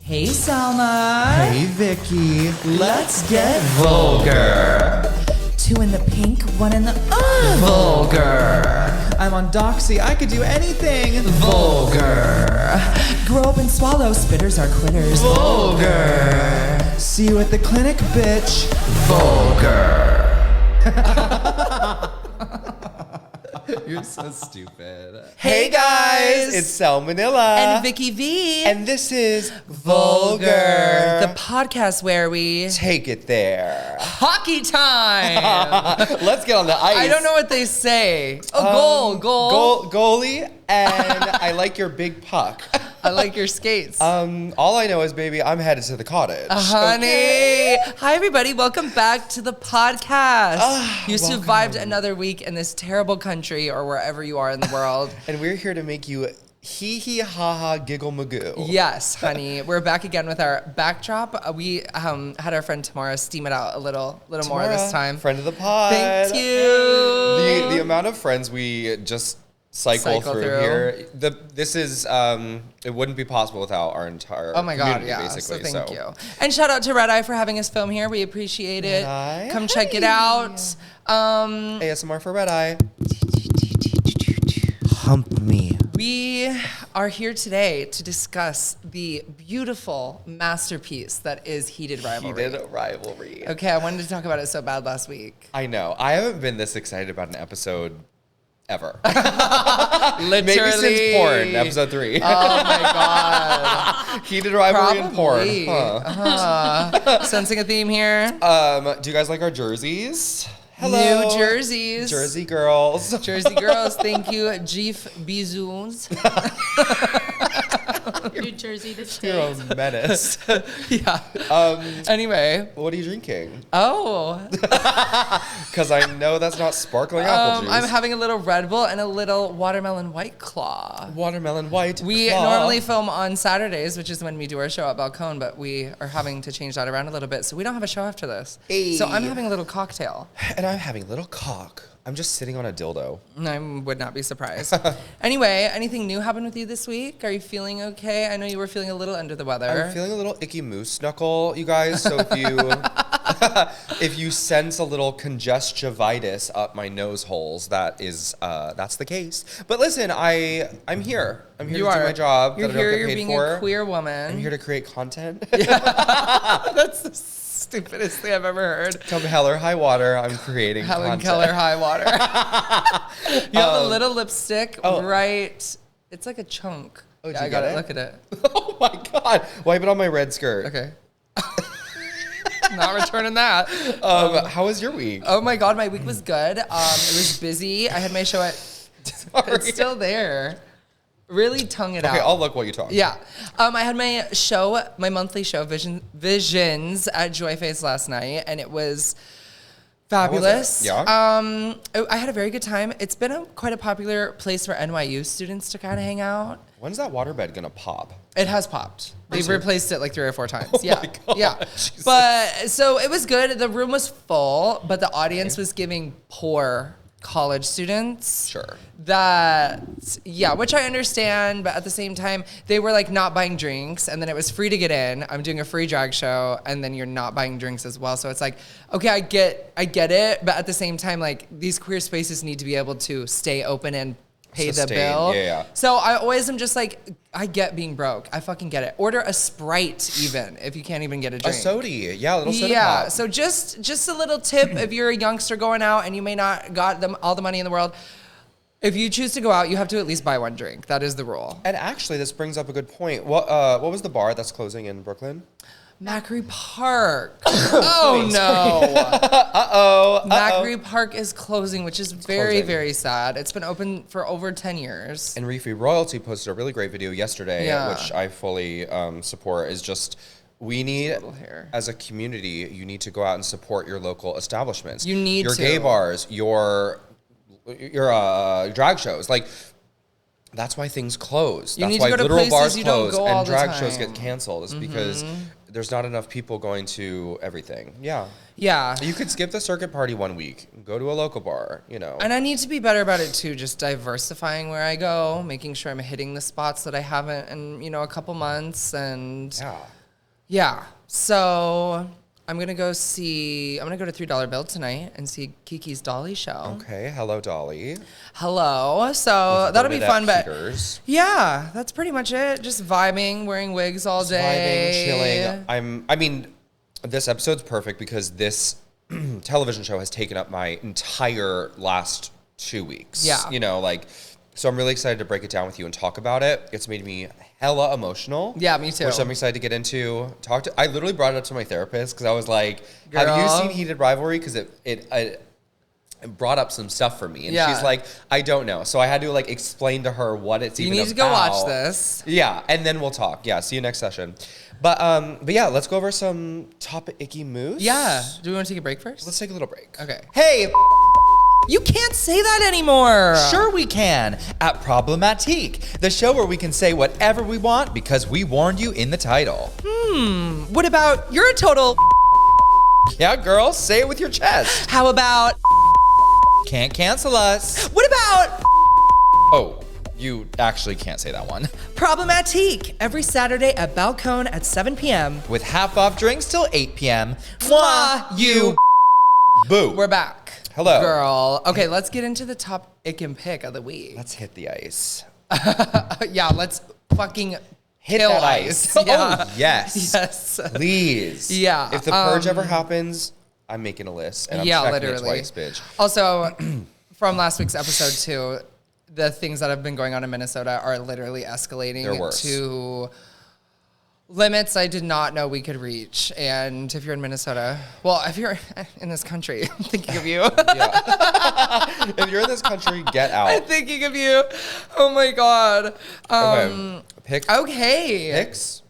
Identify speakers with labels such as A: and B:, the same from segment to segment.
A: Hey, Selma.
B: Hey, Vicky. Let's get vulgar.
A: 2 in the pink, 1 in the
B: Vulgar. I'm on Doxy. I could do anything. Vulgar.
A: Grow up and swallow, spitters are quitters.
B: Vulgar. See you at the clinic, bitch. Vulgar. You're so stupid. Hey guys, it's Salmonella
A: And Vicky V.
B: and this is Vulgar,
A: the podcast where we
B: take it there.
A: hockey time.
B: Let's get on the ice.
A: I don't know what they say. Oh, goal.
B: Goalie, and I like your big puck.
A: I like your skates.
B: All I know is, baby, I'm headed to the cottage.
A: Honey.
B: Okay?
A: Hi, everybody. Welcome back to the podcast. You
B: welcome.
A: survived another week in this terrible country or wherever you are in the world.
B: And we're here to make you hee hee ha ha giggle magoo.
A: Yes, honey. We're back again with our backdrop. We had our friend Tamara steam it out a little more this time.
B: Friend of the pod.
A: Thank you.
B: The amount of friends we just cycle through here. This is it wouldn't be possible without our entire
A: Oh my God,
B: community,
A: yeah.
B: basically.
A: So thank you. And shout out to Red Eye for having us film here. We appreciate it.
B: Red Eye.
A: Come check it out.
B: ASMR for Red Eye. Hump me.
A: We are here today to discuss the beautiful masterpiece that is Heated Rivalry.
B: Heated Rivalry.
A: Okay, I wanted to talk about it so bad last week.
B: I know. I haven't been this excited about an episode ever.
A: Literally.
B: Maybe since porn, episode 3.
A: Oh my God.
B: Heated Rivalry and porn.
A: Probably.
B: Huh.
A: Sensing a theme here.
B: Do you guys like our jerseys? Hello.
A: New jerseys.
B: Jersey girls.
A: Jersey girls, thank you. Jeef Bisous.
C: New Jersey to
B: You're
C: stay.
B: a menace.
A: Yeah. Anyway.
B: What are you drinking?
A: Oh.
B: Because I know that's not sparkling apple juice.
A: I'm having a little Red Bull and a little watermelon White Claw.
B: Watermelon white.
A: We
B: claw.
A: normally film on Saturdays, which is when we do our show at Balcone, but we are having to change that around a little bit, so we don't have a show after this.
B: Hey.
A: So I'm having a little cocktail.
B: And I'm having a little cock. I'm just sitting on a dildo.
A: I would not be surprised. Anyway, anything new happened with you this week? Are you feeling okay? I know you were feeling a little under the weather.
B: I'm feeling a little icky moose knuckle, you guys. So if you if you sense a little conjunctivitis up my nose holes, that's the case. But listen, I'm here. I'm here to do my job.
A: You're
B: that I
A: here.
B: don't get
A: You're
B: paid
A: being
B: for.
A: a queer woman.
B: I'm here to create content.
A: That's the stupidest thing I've ever heard.
B: Come hell or high water, I'm creating
A: Helen
B: content.
A: Keller high water. You have a little lipstick right. It's like a chunk.
B: Oh, did
A: Yeah,
B: you
A: I got
B: get
A: it.
B: it?
A: Look at it.
B: Oh my god! Wipe it on my red skirt.
A: Okay. Not returning that.
B: How was your week?
A: Oh my God, my week was good. It was busy. I had my show at. It's still there. Really tongue it out.
B: Okay, I'll look while you talk.
A: Yeah. I had my show, my monthly show, Visions at Joyface last night, and it was fabulous.
B: Yeah.
A: I had a very good time. It's been quite a popular place for NYU students to kind of hang out.
B: When's that waterbed gonna pop?
A: It has popped. They've replaced it like 3 or 4 times.
B: Oh
A: yeah.
B: my God,
A: Yeah.
B: Jesus.
A: But so it was good. The room was full, but the audience was giving poor college students.
B: Sure.
A: Which I understand, but at the same time, they were like not buying drinks, and then it was free to get in. I'm doing a free drag show, and then you're not buying drinks as well. So it's like, okay, I get it, but at the same time, like these queer spaces need to be able to stay open and pay the
B: Sustain,
A: bill.
B: yeah.
A: So I always am just like, I get being broke. I fucking get it. Order a Sprite even if you can't even get a
B: A
A: drink.
B: sody. Yeah, a little soda
A: Yeah,
B: pop.
A: so just a little tip if you're a youngster going out and you may not got all the money in the world. If you choose to go out, you have to at least buy one drink. That is the rule.
B: And actually, this brings up a good point. What was the bar that's closing in Brooklyn?
A: Macri Park. Oh no. Macri Park is closing, which is very,
B: closing.
A: very sad. It's been open for over 10 years.
B: And Reefy Royalty posted a really great video yesterday,
A: Yeah.
B: which I fully support. Is just we need,
A: Little hair.
B: as a community, you need to go out and support your local establishments.
A: You need
B: your
A: to.
B: gay bars, your drag shows, like. That's why things close.
A: You
B: That's
A: need to
B: why
A: go to
B: literal
A: places
B: bars
A: you don't
B: close
A: go all
B: and
A: the
B: drag shows
A: time.
B: get canceled. Is because there's not enough people going to everything. Yeah.
A: Yeah.
B: You could skip the circuit party one week, go to a local bar,
A: And I need to be better about it too, just diversifying where I go, making sure I'm hitting the spots that I haven't in, a couple months. And yeah. So I'm going to go to $3 Bill tonight and see Kiki's Dolly show.
B: Okay. Hello, Dolly.
A: Hello. So that'll be fun.
B: Peters.
A: But yeah, that's pretty much it. Just vibing, wearing wigs all day.
B: Chilling. This episode's perfect because this television show has taken up my entire last 2 weeks.
A: Yeah.
B: So I'm really excited to break it down with you and talk about it. It's made me hella emotional.
A: Yeah, me too.
B: Which I'm excited to get into. I literally brought it up to my therapist because I was like, have you seen Heated Rivalry? Because it brought up some stuff for me. And she's like, I don't know. So I had to explain to her what it's even about.
A: You need to go watch this.
B: Yeah, and then we'll talk. Yeah, see you next session. But yeah, let's go over some top icky moves.
A: Yeah. Do we want to take a break first?
B: Let's take a little break.
A: Okay.
B: Hey!
A: You can't say that anymore.
C: Sure we can. At Problematique, the show where we can say whatever we want because we warned you in the title.
A: What about you're a total
B: Yeah, girl, say it with your chest.
A: How about
C: Can't cancel us.
A: what about
C: Oh, you actually can't say that one.
A: Problematique every Saturday at Balcone at 7 p.m.
C: With half off drinks till 8 p.m. Mwah, you.
B: Boo.
A: We're back.
B: Hello.
A: Girl. Okay, let's get into the top ick and pick of the week.
B: Let's hit the ice.
A: Yeah, let's fucking
B: Hit
A: kill
B: that
A: ice.
B: ice.
A: Yeah.
B: Oh, yes.
A: Yes.
B: Please.
A: Yeah,
B: If the purge ever happens, I'm making a list. And I'm checking
A: literally.
B: it twice, bitch.
A: Also, from last week's episode too, the things that have been going on in Minnesota are literally escalating
B: They're worse.
A: to limits I did not know we could reach. And if you're in Minnesota, well, if you're in this country, I'm thinking of you.
B: If you're in this country, get out.
A: I'm thinking of you. Oh my God.
B: Okay. Pick.
A: Okay.
B: Picks?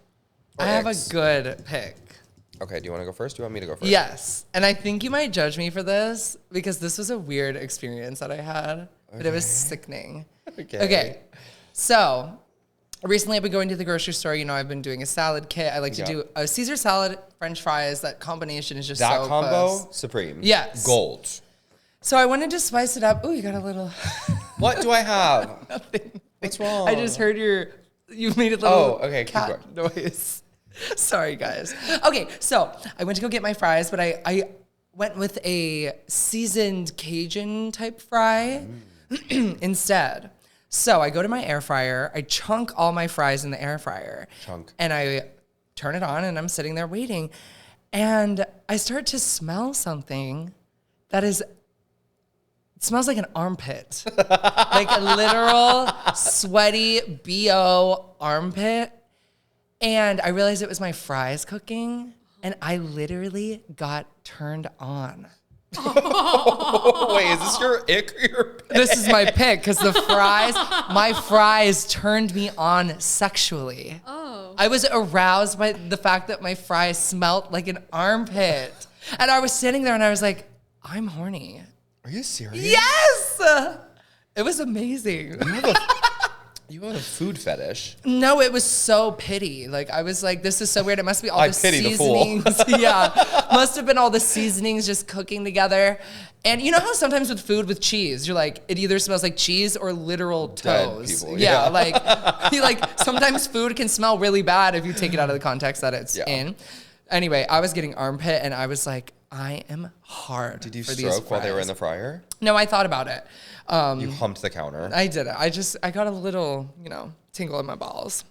B: Or
A: I have a
B: icks?
A: good pick.
B: Okay, do you want to go first? Do you want me to go first?
A: Yes. And I think you might judge me for this because this was a weird experience that I had, but it was sickening. Okay. So recently I've been going to the grocery store. I've been doing a salad kit. I like to do a Caesar salad, French fries. That combination is just
B: That
A: so
B: combo,
A: close.
B: supreme.
A: Yes.
B: Gold.
A: So I wanted to spice it up. Ooh, you got a little.
B: What do I have?
A: Nothing.
B: What's wrong?
A: I just heard you made a little
B: okay, keep
A: cat noise. Sorry, guys. Okay, so I went to go get my fries, but I went with a seasoned Cajun type fry instead. So I go to my air fryer. I chunk all my fries in the air fryer. And I turn it on, and I'm sitting there waiting. And I start to smell something that is... It smells like an armpit. Like a literal sweaty BO armpit. And I realized it was my fries cooking, and I literally got turned on.
B: Wait, is this your ick or your pick?
A: This is my pick, because my fries turned me on sexually. Oh. I was aroused by the fact that my fries smelled like an armpit. And I was sitting there and I was like, I'm horny.
B: Are you serious?
A: Yes! It was amazing.
B: You have a food fetish.
A: No, it was so pity. I was like, this is so weird. It must be all
B: I
A: the
B: pity the fool.
A: seasonings. Yeah. Must have been all the seasonings just cooking together. And you know how sometimes with food with cheese, you're like, it either smells like cheese or literal
B: Dead
A: toes.
B: people,
A: Yeah. Sometimes food can smell really bad if you take it out of the context that it's in. Anyway, I was getting armpit and I was like, I am hard.
B: Did you
A: for these
B: stroke while they were
A: fries.
B: in the fryer?
A: No, I thought about it.
B: You humped the counter.
A: I did it. I got a little, tingle in my balls.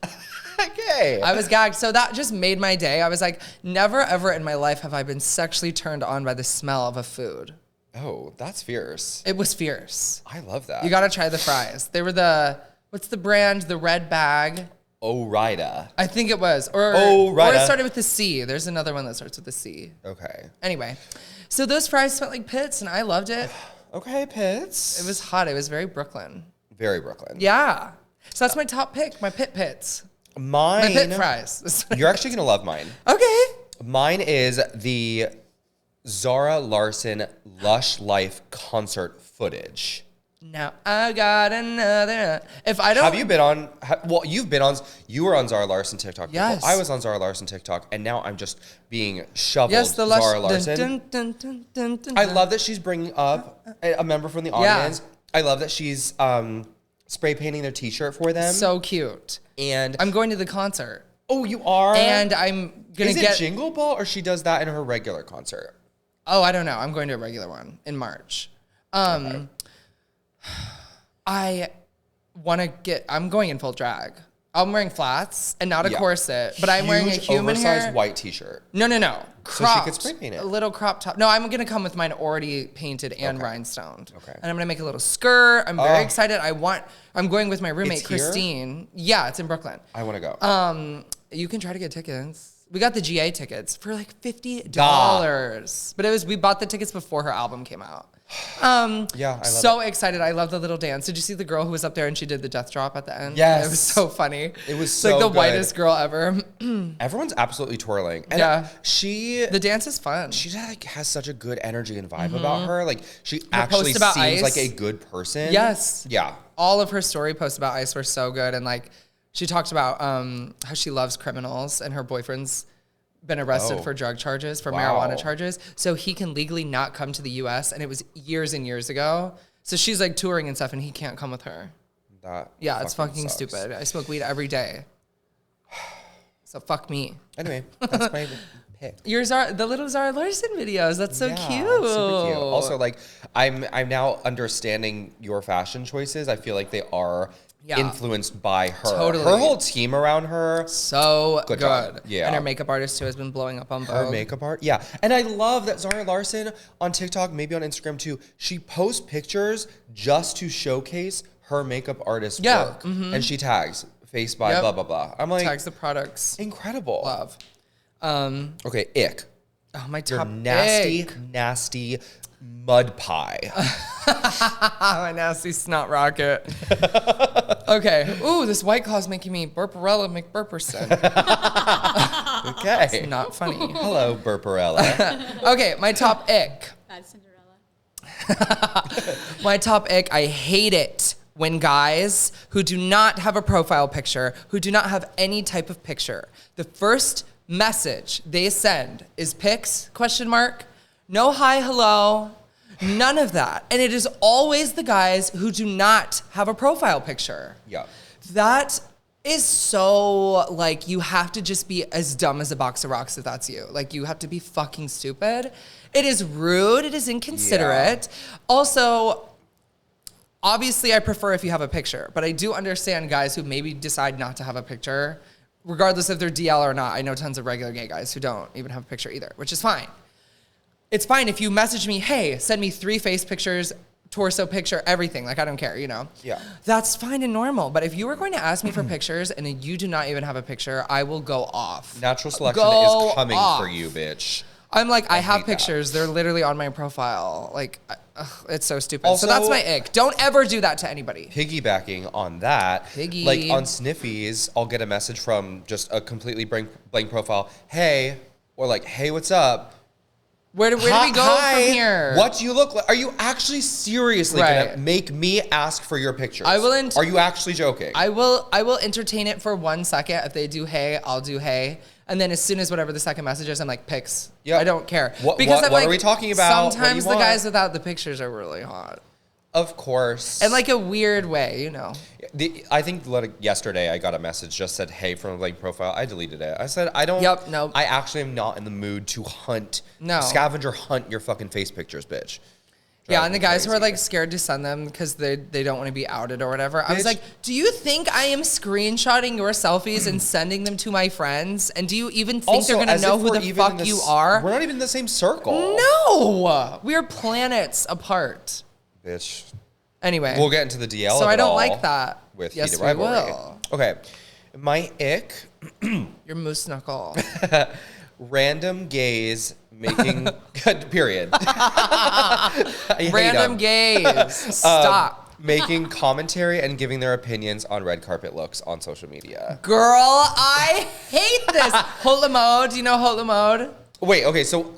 B: Okay.
A: I was gagged. So that just made my day. I was like, never ever in my life have I been sexually turned on by the smell of a food.
B: Oh, that's fierce.
A: It was fierce.
B: I love that.
A: You got to try the fries. They were what's the brand? The red bag.
B: Ore-Ida.
A: I think it was. Or
B: Ore-Ida.
A: it started with the C. There's another one that starts with a C.
B: Okay.
A: Anyway, so those fries smelled like pits and I loved it.
B: Okay, Pits.
A: It was hot. It was very Brooklyn.
B: Very Brooklyn.
A: Yeah. So that's my top pick, my pits.
B: Mine.
A: My pit fries.
B: You're actually going to love mine.
A: Okay.
B: Mine is the Zara Larsson Lush Life concert footage.
A: Now I got another. If I don't,
B: Have you been on? Well, you've been on. You were on Zara Larson TikTok.
A: Yes.
B: Before. I was on Zara Larson TikTok, and now I'm just being shoveled.
A: yes, the
B: Zara
A: lush.
B: Larson.
A: Dun, dun, dun, dun,
B: I
A: dun.
B: love that she's bringing up a member from the audience. I love that she's spray painting their T-shirt for them.
A: So cute.
B: And
A: I'm going to the concert,
B: oh, you are.
A: and I'm gonna
B: Is
A: get.
B: it Jingle Ball or she does that in her regular concert?
A: Oh, I don't know. I'm going to a regular one in March.
B: Okay.
A: I want to get. I'm going in full drag. I'm wearing flats and not a corset, but I'm wearing a human
B: oversized
A: hair.
B: white T-shirt.
A: No.
B: So she
A: Cropped.
B: could spray paint it.
A: A little crop top. No, I'm gonna come with mine already painted and rhinestoned.
B: Okay.
A: And I'm gonna make a little skirt. I'm very excited. I'm going with my roommate
B: It's here?
A: Christine. Yeah, it's in Brooklyn.
B: I want to go.
A: You can try to get tickets. We got the GA tickets for like $50. But we bought the tickets before her album came out.
B: Yeah, I love
A: so excited. I love the little dance. Did you see the girl who was up there and she did the death drop at the end?
B: Yes.
A: It was so funny.
B: It was
A: It's
B: so
A: like the
B: good.
A: whitest girl ever.
B: Everyone's absolutely twirling. And
A: Yeah.
B: the
A: dance is fun.
B: she like has such a good energy and vibe about her. Like she actually
A: post about
B: seems
A: Ice.
B: like a good person.
A: Yes.
B: Yeah.
A: All of her story posts about Ice were so good. And like she talked about how she loves criminals and her boyfriend's been arrested for drug charges, for marijuana charges. So he can legally not come to the US. And it was years and years ago. So she's like touring and stuff and he can't come with her. It's fucking
B: sucks.
A: stupid. I smoke weed every day. So fuck me.
B: Anyway, that's my pick.
A: Yours are the little Zara Larson videos. That's so
B: Yeah,
A: cute.
B: super cute. Also, like I'm now understanding your fashion choices. I feel like they are influenced by her.
A: Totally.
B: Her whole team around her.
A: So good.
B: job. Yeah.
A: And her makeup artist too has been blowing up on
B: Her
A: Vogue.
B: makeup art. Yeah. And I love that Zara Larson on TikTok, maybe on Instagram too, she posts pictures just to showcase her makeup artist work. And she tags face by blah, blah, blah. I'm like,
A: Tags the products.
B: incredible.
A: Love.
B: Okay, ick.
A: Oh, my
B: Your
A: top
B: nasty,
A: ick.
B: nasty mud pie.
A: My nasty snot rocket. Okay. Ooh, this White Claw's making me burperella McBurperson.
B: Okay.
A: Not funny.
B: Hello, Burperella.
A: Okay, my top ick.
D: Bad Cinderella.
A: My top ick, I hate it when guys who do not have a profile picture, who do not have any type of picture, the first message they send is pics, ? No hi, hello, none of that. And it is always the guys who do not have a profile picture.
B: Yeah.
A: That is so, like, you have to just be as dumb as a box of rocks if that's you. Like, you have to be fucking stupid. It is rude. It is inconsiderate. Also, obviously, I prefer if you have a picture, but I do understand guys who maybe decide not to have a picture, regardless if they're DL or not. I know tons of regular gay guys who don't even have a picture either, which is fine. It's fine if you message me, hey, send me 3 face pictures, torso picture, everything. Like, I don't care, you know?
B: Yeah.
A: That's fine and normal. But if you were going to ask me for pictures and you do not even have a picture, I will go off.
B: Natural selection
A: Go
B: is coming
A: off.
B: for you, bitch.
A: I'm like, I have
B: hate that.
A: pictures. They're literally on my profile. Like, it's so stupid.
B: Also-
A: so that's my ick. Don't ever do that to anybody.
B: Piggybacking on that,
A: Piggy.
B: like on Sniffies, I'll get a message from just a completely blank profile. Hey, or like, hey, what's up?
A: Where do we go
B: Hi,
A: from here?
B: What do you look like? Are you actually seriously
A: Right.
B: gonna make me ask for your pictures?
A: I will
B: Are you actually joking?
A: I will entertain it for 1 second. If they do hey, I'll do hey. And then as soon as whatever the second message is, I'm like, pics.
B: Yep.
A: I don't care.
B: What
A: I'm
B: are
A: like,
B: we talking about? What do you
A: Sometimes the
B: want?
A: guys without the pictures are really hot.
B: Of course.
A: In like a weird way, you know.
B: I think like yesterday I got a message just said hey from a blank profile. I deleted it. I said I don't.
A: Yep, nope.
B: I actually am not in the mood to scavenger hunt your fucking face pictures, bitch.
A: Yeah,
B: Drive
A: and the
B: me
A: guys who are
B: crazy.
A: like scared to send them because they don't want to be outed or whatever. I was
B: Bitch.
A: like, do you think I am screenshotting your selfies and sending them to my friends? And do you even think
B: Also,
A: they're gonna
B: as
A: know
B: if
A: who
B: we're
A: the
B: even in
A: fuck
B: this-
A: you are?
B: We're not even in the same circle.
A: No, we are planets apart.
B: Bitch.
A: Anyway,
B: We'll get into the DL.
A: so
B: of
A: I
B: it
A: don't
B: all
A: like that.
B: with
A: Yes,
B: Heated
A: we
B: Rivalry.
A: will.
B: Okay, my ick.
A: Your moose knuckle.
B: Random gays making period. I hate
A: Random
B: 'em.
A: gays. Stop.
B: Making commentary and giving their opinions on red carpet looks on social media.
A: Girl, I hate this. Hola mode. Do you know Hola mode?
B: Wait, okay, so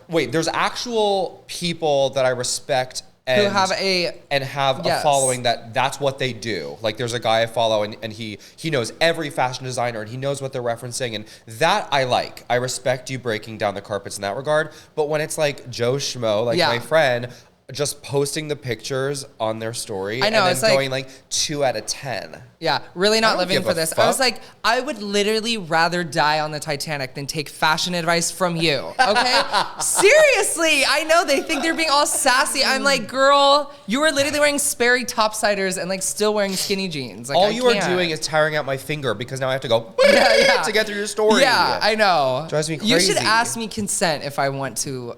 B: there's actual people that I respect and
A: who have a
B: a following that's what they do. Like there's a guy I follow and he knows every fashion designer and he knows what they're referencing, and that I like. I respect you breaking down the carpets in that regard. But when it's like Joe Schmo, like my friend, just posting the pictures on their story
A: I know,
B: and
A: it's
B: then going like 2 out of 10.
A: Yeah, really not living for this.
B: Fuck.
A: I was like, I would literally rather die on the Titanic than take fashion advice from you, okay? Seriously, I know they think they're being all sassy. I'm like, girl, you were literally wearing Sperry topsiders and like still wearing skinny jeans. Like,
B: all you are doing is tiring out my finger because now I have to go to get through your story.
A: Yeah, I know.
B: Drives me crazy.
A: You should ask me consent if I want to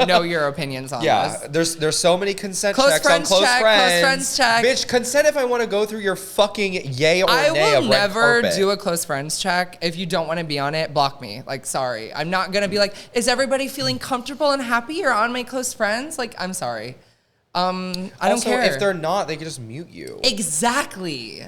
A: know your opinions on this.
B: There's so many consent
A: Close
B: checks on
A: friends
B: close
A: check,
B: friends.
A: close friends check.
B: Bitch, consent if I want to go through your fucking yay or
A: I
B: nay
A: will
B: of red
A: never
B: carpet.
A: do a close friends check. If you don't want to be on it, block me. Like, sorry. I'm not going to be like, is everybody feeling comfortable and happy you're on my close friends? Like, I'm sorry. I don't care.
B: If they're not, they can just mute you.
A: Exactly.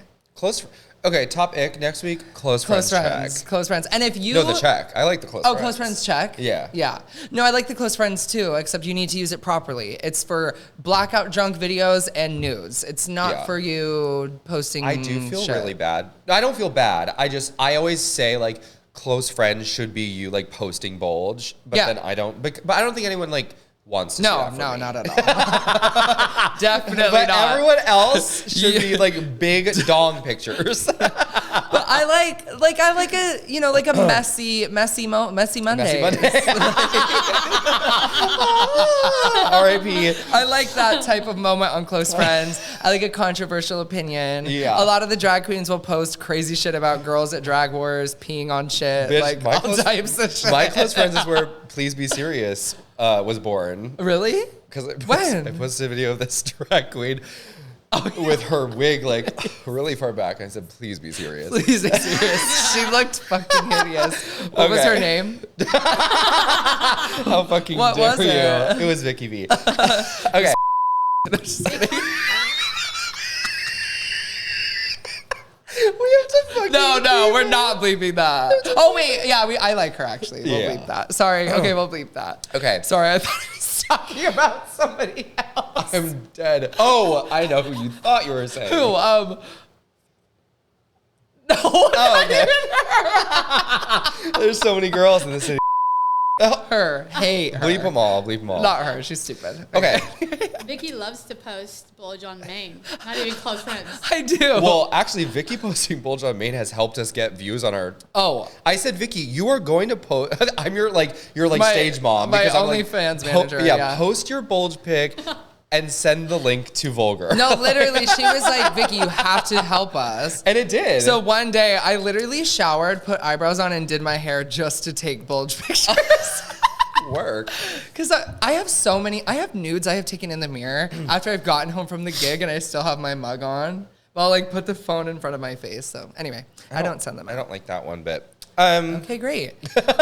B: Okay, top ick next week, close friends check.
A: Close friends. And if you...
B: No, the check. I like the close friends.
A: Oh, close friends check?
B: Yeah.
A: Yeah. No, I like the close friends too, except you need to use it properly. It's for blackout drunk videos and nudes. It's not for you posting
B: I do feel
A: shit.
B: really bad. I don't feel bad. I always say like close friends should be you like posting bulge, but then I don't. But I don't think anyone like wants to.
A: No,
B: see that from me.
A: not at all. Definitely
B: but
A: not.
B: everyone else should be like big dong pictures.
A: But I like a like a messy Monday.
B: Messy Monday. R.I.P.
A: I like that type of moment on Close Friends. I like a controversial opinion.
B: Yeah.
A: A lot of the drag queens will post crazy shit about girls at Drag Wars peeing on shit.
B: Bitch,
A: like all types of shit.
B: My Close Friends is where Please Be Serious was born.
A: Really?
B: Because
A: when?
B: I posted a video of this drag queen with her wig like really far back. I said, please be serious.
A: Please be serious. She looked fucking hideous. What was her name?
B: How fucking
A: what
B: dare
A: was
B: you?
A: it?
B: It was Vicky V. Okay.
A: Just kidding.
B: We have to fucking
A: No, we're not bleeping that. Oh wait, yeah, I like her actually. We'll
B: Yeah.
A: bleep that. Sorry. Okay, we'll bleep that.
B: Okay.
A: Sorry, I thought I was talking about somebody else.
B: I'm dead. Oh, I know who you thought you were saying.
A: Who? No.
B: Oh, okay. There's so many girls in the city.
A: Her. Hate her.
B: Bleep them all. Bleep them all.
A: Not her. She's stupid.
B: Okay.
D: Vicky loves to post bulge on main. Not even close friends.
A: I do.
B: Well, actually, Vicky posting bulge on main has helped us get views on our.
A: Oh.
B: I said, Vicky, you are going to post. I'm your my stage mom
A: my
B: because I'm
A: OnlyFans manager. Yeah.
B: Post your bulge pic and send the link to VulgHER.
A: No, literally, she was like, Vicky, you have to help us.
B: And it did.
A: So one day, I literally showered, put eyebrows on, and did my hair just to take bulge pictures.
B: Work.
A: Because I have nudes I have taken in the mirror after I've gotten home from the gig and I still have my mug on. But I'll like put the phone in front of my face. So anyway, I don't send them out.
B: I don't like that one bit.
A: Okay, great.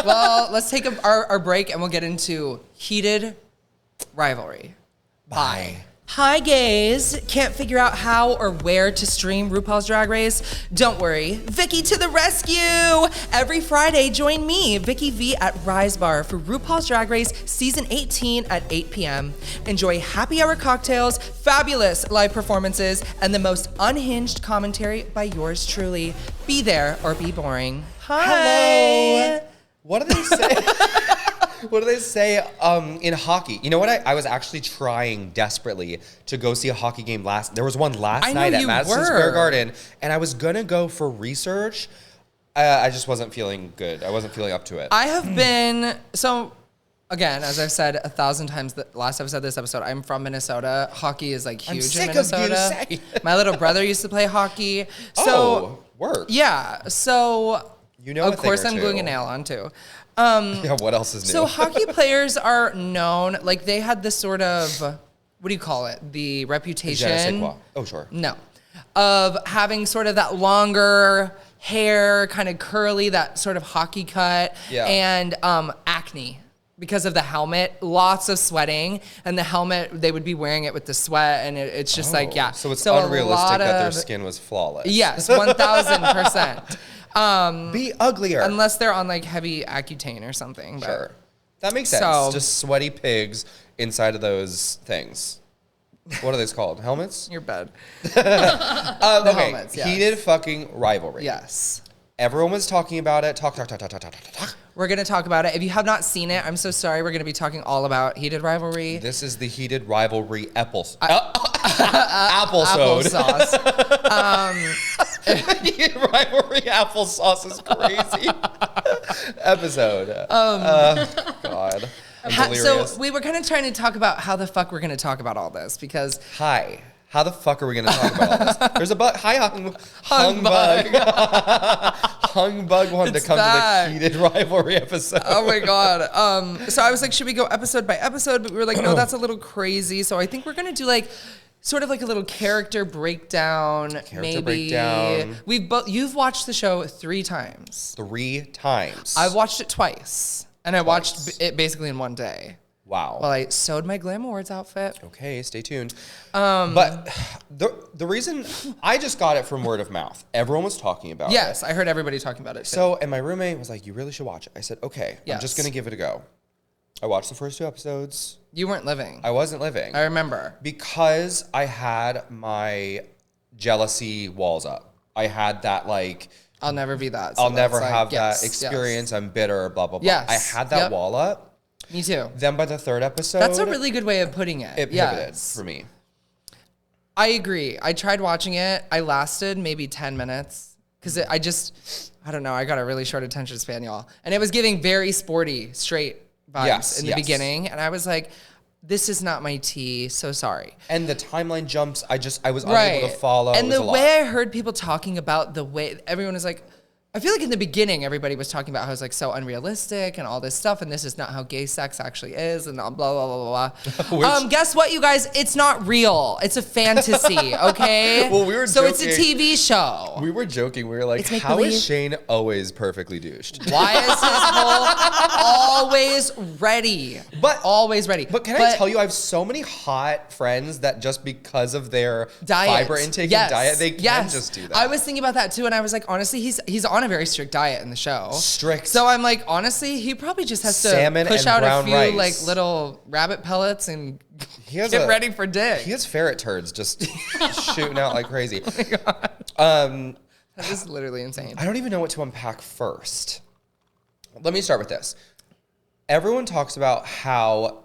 A: Well, let's take our break and we'll get into heated rivalry. Bye. Hi, gays. Can't figure out how or where to stream RuPaul's Drag Race? Don't worry. Vicky to the rescue! Every Friday, join me, Vicky V, at Rise Bar for RuPaul's Drag Race Season 18 at 8 p.m. Enjoy happy hour cocktails, fabulous live performances, and the most unhinged commentary by yours truly. Be there or be boring. Hi.
B: Hello. What do they say? What do they say in hockey? You know what? I was actually trying desperately to go see a hockey game There was one last night at Madison Square Garden, and I was gonna go for research. I just wasn't feeling good. I wasn't feeling up to it.
A: I have been again, as I've said 1,000 times the last episode, this episode, I'm from Minnesota. Hockey is like huge
B: sick
A: in
B: of you
A: Minnesota.
B: saying-
A: My little brother used to play hockey.
B: Oh, work.
A: Yeah. So
B: You know,
A: of course I'm gluing a nail on too.
B: Yeah, what else is new?
A: So hockey players are known, like they had this sort of, what do you call it? The
B: Je ne sais
A: reputation.
B: quoi. Oh, sure.
A: No. Of having sort of that longer hair, kind of curly, that sort of hockey cut,
B: Yeah.
A: and acne because of the helmet, lots of sweating, and the helmet, they would be wearing it with the sweat, and it's just like, yeah.
B: So it's
A: a
B: unrealistic
A: lot
B: that their
A: of-
B: skin was flawless.
A: Yes, 1,000%.
B: Be uglier.
A: Unless they're on like heavy Accutane or something. But
B: Sure. That makes sense.
A: So-
B: Just sweaty pigs inside of those things. What are these called? Helmets?
A: Your bed.
B: Okay,
A: helmets, yes.
B: heated fucking rivalry.
A: Yes.
B: Everyone was talking about it. Talk.
A: We're going to talk about it. If you have not seen it, I'm so sorry. We're going to be talking all about heated rivalry.
B: This is the heated rivalry applesauce. Heated rivalry applesauce is crazy. Episode. God. I'm delirious.
A: So we were kind of trying to talk about how the fuck we're going to talk about all this because...
B: Hi. How the fuck are we going to talk about all this? There's a bug. Hi, Hung Bug. Hung Bug wanted to come to the heated rivalry episode.
A: Oh my God. So I was like, should we go episode by episode? But we were like, no, that's a little crazy. So I think we're going to do like sort of like a little character breakdown. You've watched the show 3 times.
B: 3 times.
A: I've watched it twice. And I watched it basically in one day.
B: Wow.
A: While I sewed my Glam Awards outfit.
B: Okay, stay tuned. But the reason I just got it from word of mouth. Everyone was talking about it.
A: Yes, I heard everybody talking about it too.
B: So, and my roommate was like, you really should watch it. I said, okay, I'm just going to give it a go. I watched the first 2 episodes.
A: You weren't living.
B: I wasn't living.
A: I remember.
B: Because I had my jealousy walls up. I had that like...
A: I'll never be that. So
B: I'll never
A: like,
B: have that experience. Yes. I'm bitter, blah, blah, blah.
A: Yes.
B: I had that wall up.
A: Me too.
B: Then by the 3rd episode...
A: That's a really good way of putting it.
B: It pivoted for me.
A: I agree. I tried watching it. I lasted maybe 10 minutes because I don't know. I got a really short attention span, y'all. And it was giving very sporty, straight vibes in the beginning. And I was like, this is not my tea. So sorry.
B: And the timeline jumps, I was unable to follow.
A: And the way I heard people talking about the way everyone was like, I feel like in the beginning, everybody was talking about how it's like so unrealistic and all this stuff, and this is not how gay sex actually is, and blah, blah, blah, blah, blah. Guess what, you guys? It's not real. It's a fantasy, okay?
B: Well, we were
A: joking.
B: So
A: it's a TV show.
B: We were joking. We were like, how is Shane always perfectly douched?
A: Why is his whole always ready? Always ready.
B: But can I tell you, I have so many hot friends that just because of their fiber intake and diet, they can just do that.
A: I was thinking about that too, and I was like, honestly, he's on a very strict diet in the show.
B: Strict.
A: So I'm like, honestly, he probably just has to
B: salmon
A: push
B: and
A: out
B: brown
A: a few
B: rice.
A: like little rabbit pellets and get ready for dick.
B: He has ferret turds just shooting out like crazy.
A: Oh my God. That is literally insane.
B: I don't even know what to unpack first. Let me start with this. Everyone talks about how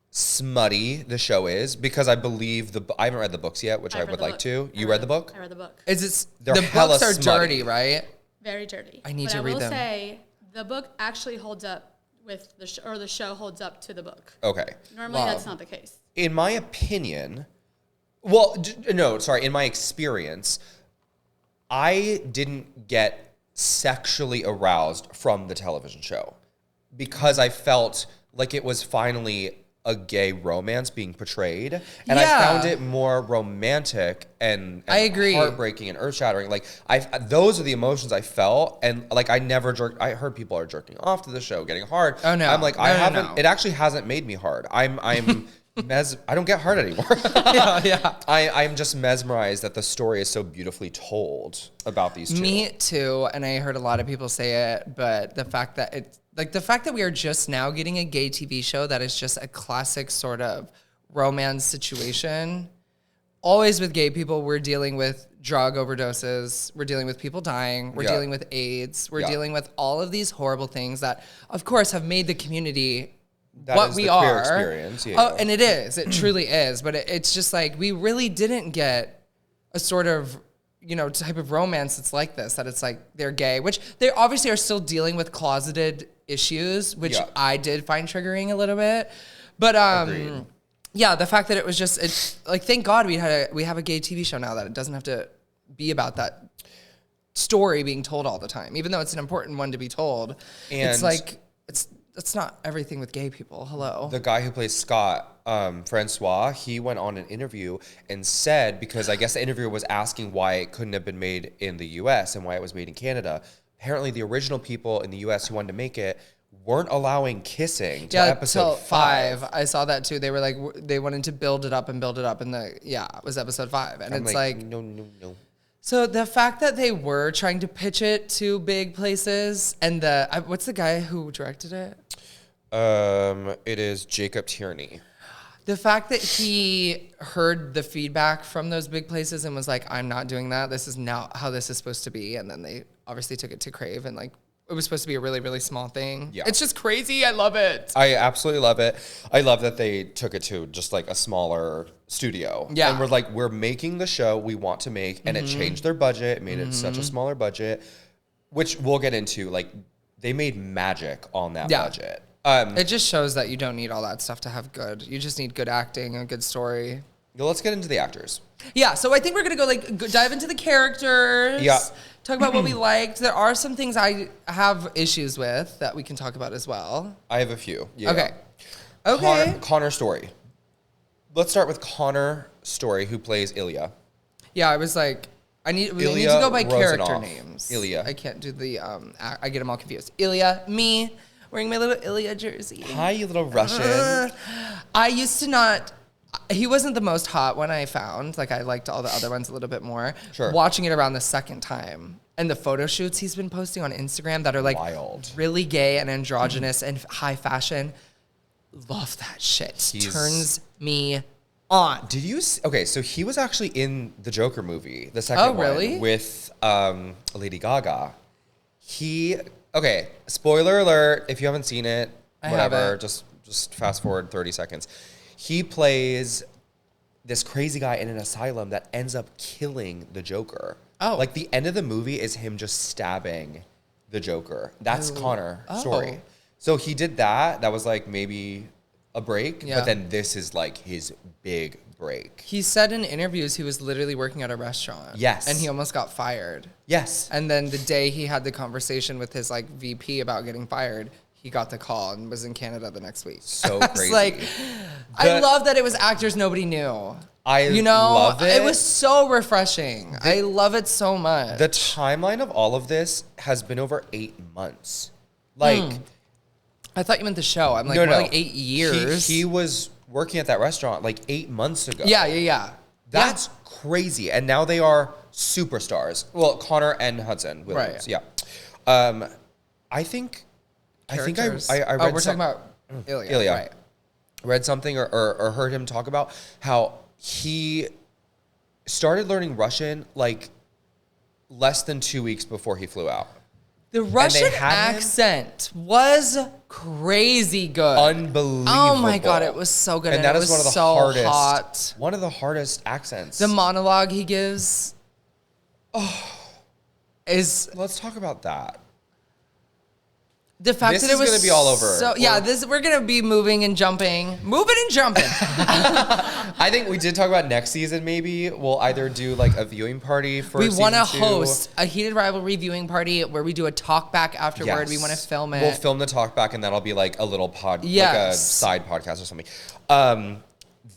B: smutty the show is because I believe I haven't read the books yet, which I would like to. You read the book?
D: I read the book.
B: They're
A: the
B: hella
A: books are
B: smutty.
A: dirty, right?
D: Very dirty.
A: I need to read them.
D: But I will say the book actually holds up with the show holds up to the book.
B: Okay.
D: Normally that's not the case.
B: In my opinion, in my experience, I didn't get sexually aroused from the television show because I felt like it was finally a gay romance being portrayed, and I found it more romantic and
A: I agree,
B: heartbreaking and earth-shattering. Like those are the emotions I felt, and like I never jerked. I heard people are jerking off to the show, getting hard.
A: Oh no,
B: I'm like
A: no,
B: I haven't.
A: No.
B: It actually hasn't made me hard. I don't get hard anymore. I'm just mesmerized that the story is so beautifully told about these two.
A: Me too, and I heard a lot of people say it, but the fact that we are just now getting a gay TV show that is just a classic sort of romance situation. Always with gay people, we're dealing with drug overdoses. We're dealing with people dying. We're dealing with AIDS. We're dealing with all of these horrible things that, of course, have made the community what we are.
B: Experience.
A: And it is. It truly is. But it's just like we really didn't get a sort of type of romance that's like this, that it's like they're gay, which they obviously are still dealing with closeted issues, which I did find triggering a little bit. But the fact that it was just thank God we have a gay TV show now that it doesn't have to be about that story being told all the time, even though it's an important one to be told. And it's like it's not everything with gay people. Hello.
B: The guy who plays Scott, Francois, he went on an interview and said, because I guess the interviewer was asking why it couldn't have been made in the US and why it was made in Canada. Apparently the original people in the US who wanted to make it weren't allowing kissing till episode 5.
A: I saw that too. They were like, they wanted to build it up, and it was episode 5. And it's like
B: no.
A: So the fact that they were trying to pitch it to big places, and what's the guy who directed it?
B: It is Jacob Tierney.
A: The fact that he heard the feedback from those big places and was like, I'm not doing that. This is not how this is supposed to be. And then they obviously took it to Crave and like, it was supposed to be a really, really small thing.
B: Yeah.
A: It's just crazy. I love it.
B: I absolutely love it. I love that they took it to just like a smaller studio.
A: Yeah.
B: And we're like, we're making the show we want to make. And it changed their budget. It made it such a smaller budget, which we'll get into. Like, they made magic on that budget.
A: It just shows that you don't need all that stuff to have good. You just need good acting and a good story.
B: Well, let's get into the actors.
A: Yeah, so I think we're gonna go dive into the characters.
B: Yeah.
A: Talk about what we liked. There are some things I have issues with that we can talk about as well.
B: I have a few. Yeah.
A: Okay. Okay.
B: Connor Story. Let's start with Connor Story, who plays Ilya.
A: Yeah, I was like, we need to
B: Ilya
A: go by character
B: Rozanov.
A: names.
B: Ilya.
A: I can't do the I get them all confused. Ilya, me, wearing my little Ilya jersey.
B: Hi, you little Russian.
A: I used to not. He wasn't the most hot one I found. Like, I liked all the other ones a little bit more.
B: Sure.
A: Watching it around the second time. And the photo shoots he's been posting on Instagram that are like
B: Wild.
A: really gay and androgynous and high fashion. Love that shit.
B: He's-
A: Turns me on.
B: Did you? Okay, so he was actually in the Joker movie, the second one,
A: really?
B: with Lady Gaga. Okay, spoiler alert, if you haven't seen it,
A: I
B: whatever,
A: haven't.
B: just fast forward 30 seconds. He plays this crazy guy in an asylum that ends up killing the Joker.
A: Oh.
B: Like, the end of the movie is him just stabbing the Joker. That's Connor
A: Oh.
B: Story. So he did that. That was like maybe a break.
A: Yeah.
B: But then this is like his big break.
A: He said in interviews he was literally working at a restaurant.
B: Yes.
A: And he almost got fired.
B: Yes.
A: And then the day he had the conversation with his like VP about getting fired, he got the call and was in Canada the next week.
B: So
A: I was
B: crazy.
A: like, I love that it was actors nobody knew.
B: love it.
A: It was so refreshing. I love it so much.
B: The timeline of all of this has been over 8 months. Like,
A: I thought you meant the show. I'm like,
B: no,
A: more
B: no.
A: like 8 years.
B: He was working at that restaurant like 8 months ago.
A: Yeah.
B: That's crazy. And now they are superstars. Well, Connor and Hudson Williams.
A: Right.
B: Yeah. I think I
A: Characters.
B: read
A: we're talking about Ilya.
B: Ilya.
A: Right.
B: read something or heard him talk about how he started learning Russian like less than 2 weeks before he flew out.
A: The Russian
B: had him-
A: accent was crazy good.
B: Unbelievable.
A: Oh my God, it was so good.
B: And that
A: it
B: is
A: was
B: one of the
A: so
B: hardest.
A: hot.
B: One of the hardest accents.
A: The monologue he gives is
B: Let's talk about that.
A: the fact
B: This
A: that it
B: is
A: was
B: gonna be all over.
A: So, we're gonna be moving and jumping.
B: I think we did talk about next season. Maybe we'll either do like a viewing party for.
A: We want to
B: season 2.
A: host a heated rivalry viewing party where we do a talk back afterward. We want to film it.
B: We'll film the talk back, and that'll be like a little like a
A: Yes.
B: side podcast or something.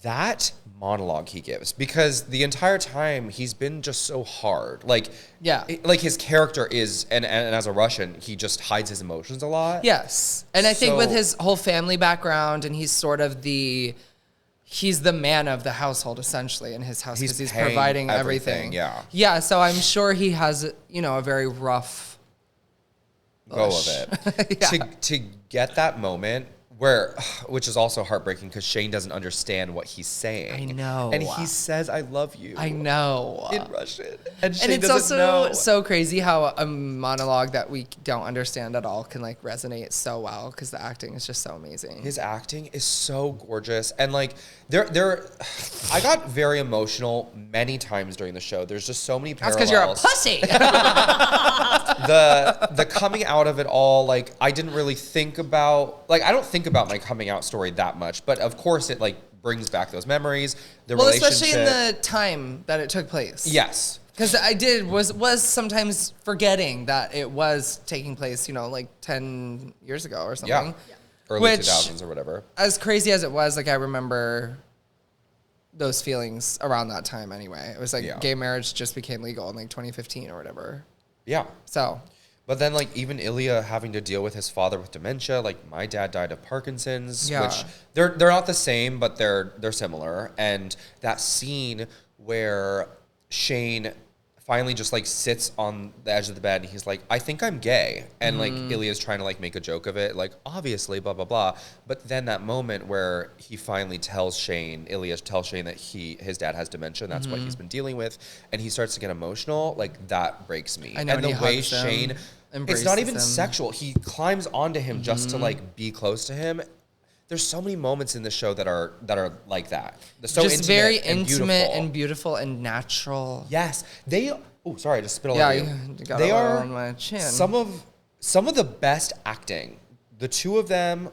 B: That monologue he gives, because the entire time he's been just so hard. Like,
A: Yeah.
B: like his character is, and as a Russian, he just hides his emotions a lot.
A: Yes. And I think with
B: So-
A: his whole family background, and he's sort of he's the man of the household essentially in his house because he's
B: paying
A: providing everything.
B: yeah.
A: Yeah. So I'm sure he has, a very rough
B: Go of it.
A: Yeah.
B: To get that moment where, which is also heartbreaking because Shane doesn't understand what he's saying.
A: I know.
B: And he says, "I love you."
A: I know.
B: In Russian. And Shane
A: And it's
B: doesn't
A: also
B: know.
A: so crazy how a monologue that we don't understand at all can like resonate so well because the acting is just so amazing.
B: His acting is so gorgeous, and like I got very emotional many times during the show. There's just so many
A: That's
B: parallels.
A: because you're a pussy.
B: The coming out of it all, like I didn't really think about, like I don't think about my coming out story that much, but of course it like brings back those memories. The
A: Well,
B: relationship,
A: especially in the time that it took place.
B: yes.
A: Because was sometimes forgetting that it was taking place, like 10 years ago or something.
B: Yeah. Early
A: Which-
B: 2000s or whatever.
A: As crazy as it was, like I remember those feelings around that time anyway. It was like
B: Yeah.
A: gay marriage just became legal in like 2015 or whatever.
B: Yeah.
A: So,
B: But then, like, even Ilya having to deal with his father with dementia. Like, my dad died of Parkinson's,
A: Yeah.
B: which they're not the same, but they're similar. And that scene where Shane finally just like sits on the edge of the bed and he's like, I think I'm gay. And like Ilya's trying to like make a joke of it, like obviously, blah, blah, blah. But then that moment where he finally tells Shane, Ilya tells Shane that his dad has dementia and that's what he's been dealing with. And he starts to get emotional, like that breaks me.
A: I know,
B: and the way Shane, it's not even
A: him.
B: sexual. He climbs onto him just to like be close to him. There's so many moments in the show that are like that. They're so
A: just very intimate
B: beautiful.
A: and beautiful and natural.
B: Yes, they. Oh, sorry, I just spit all
A: Yeah,
B: over
A: you
B: you.
A: got
B: They
A: it all
B: are
A: on my chin.
B: some of the best acting. The two of them,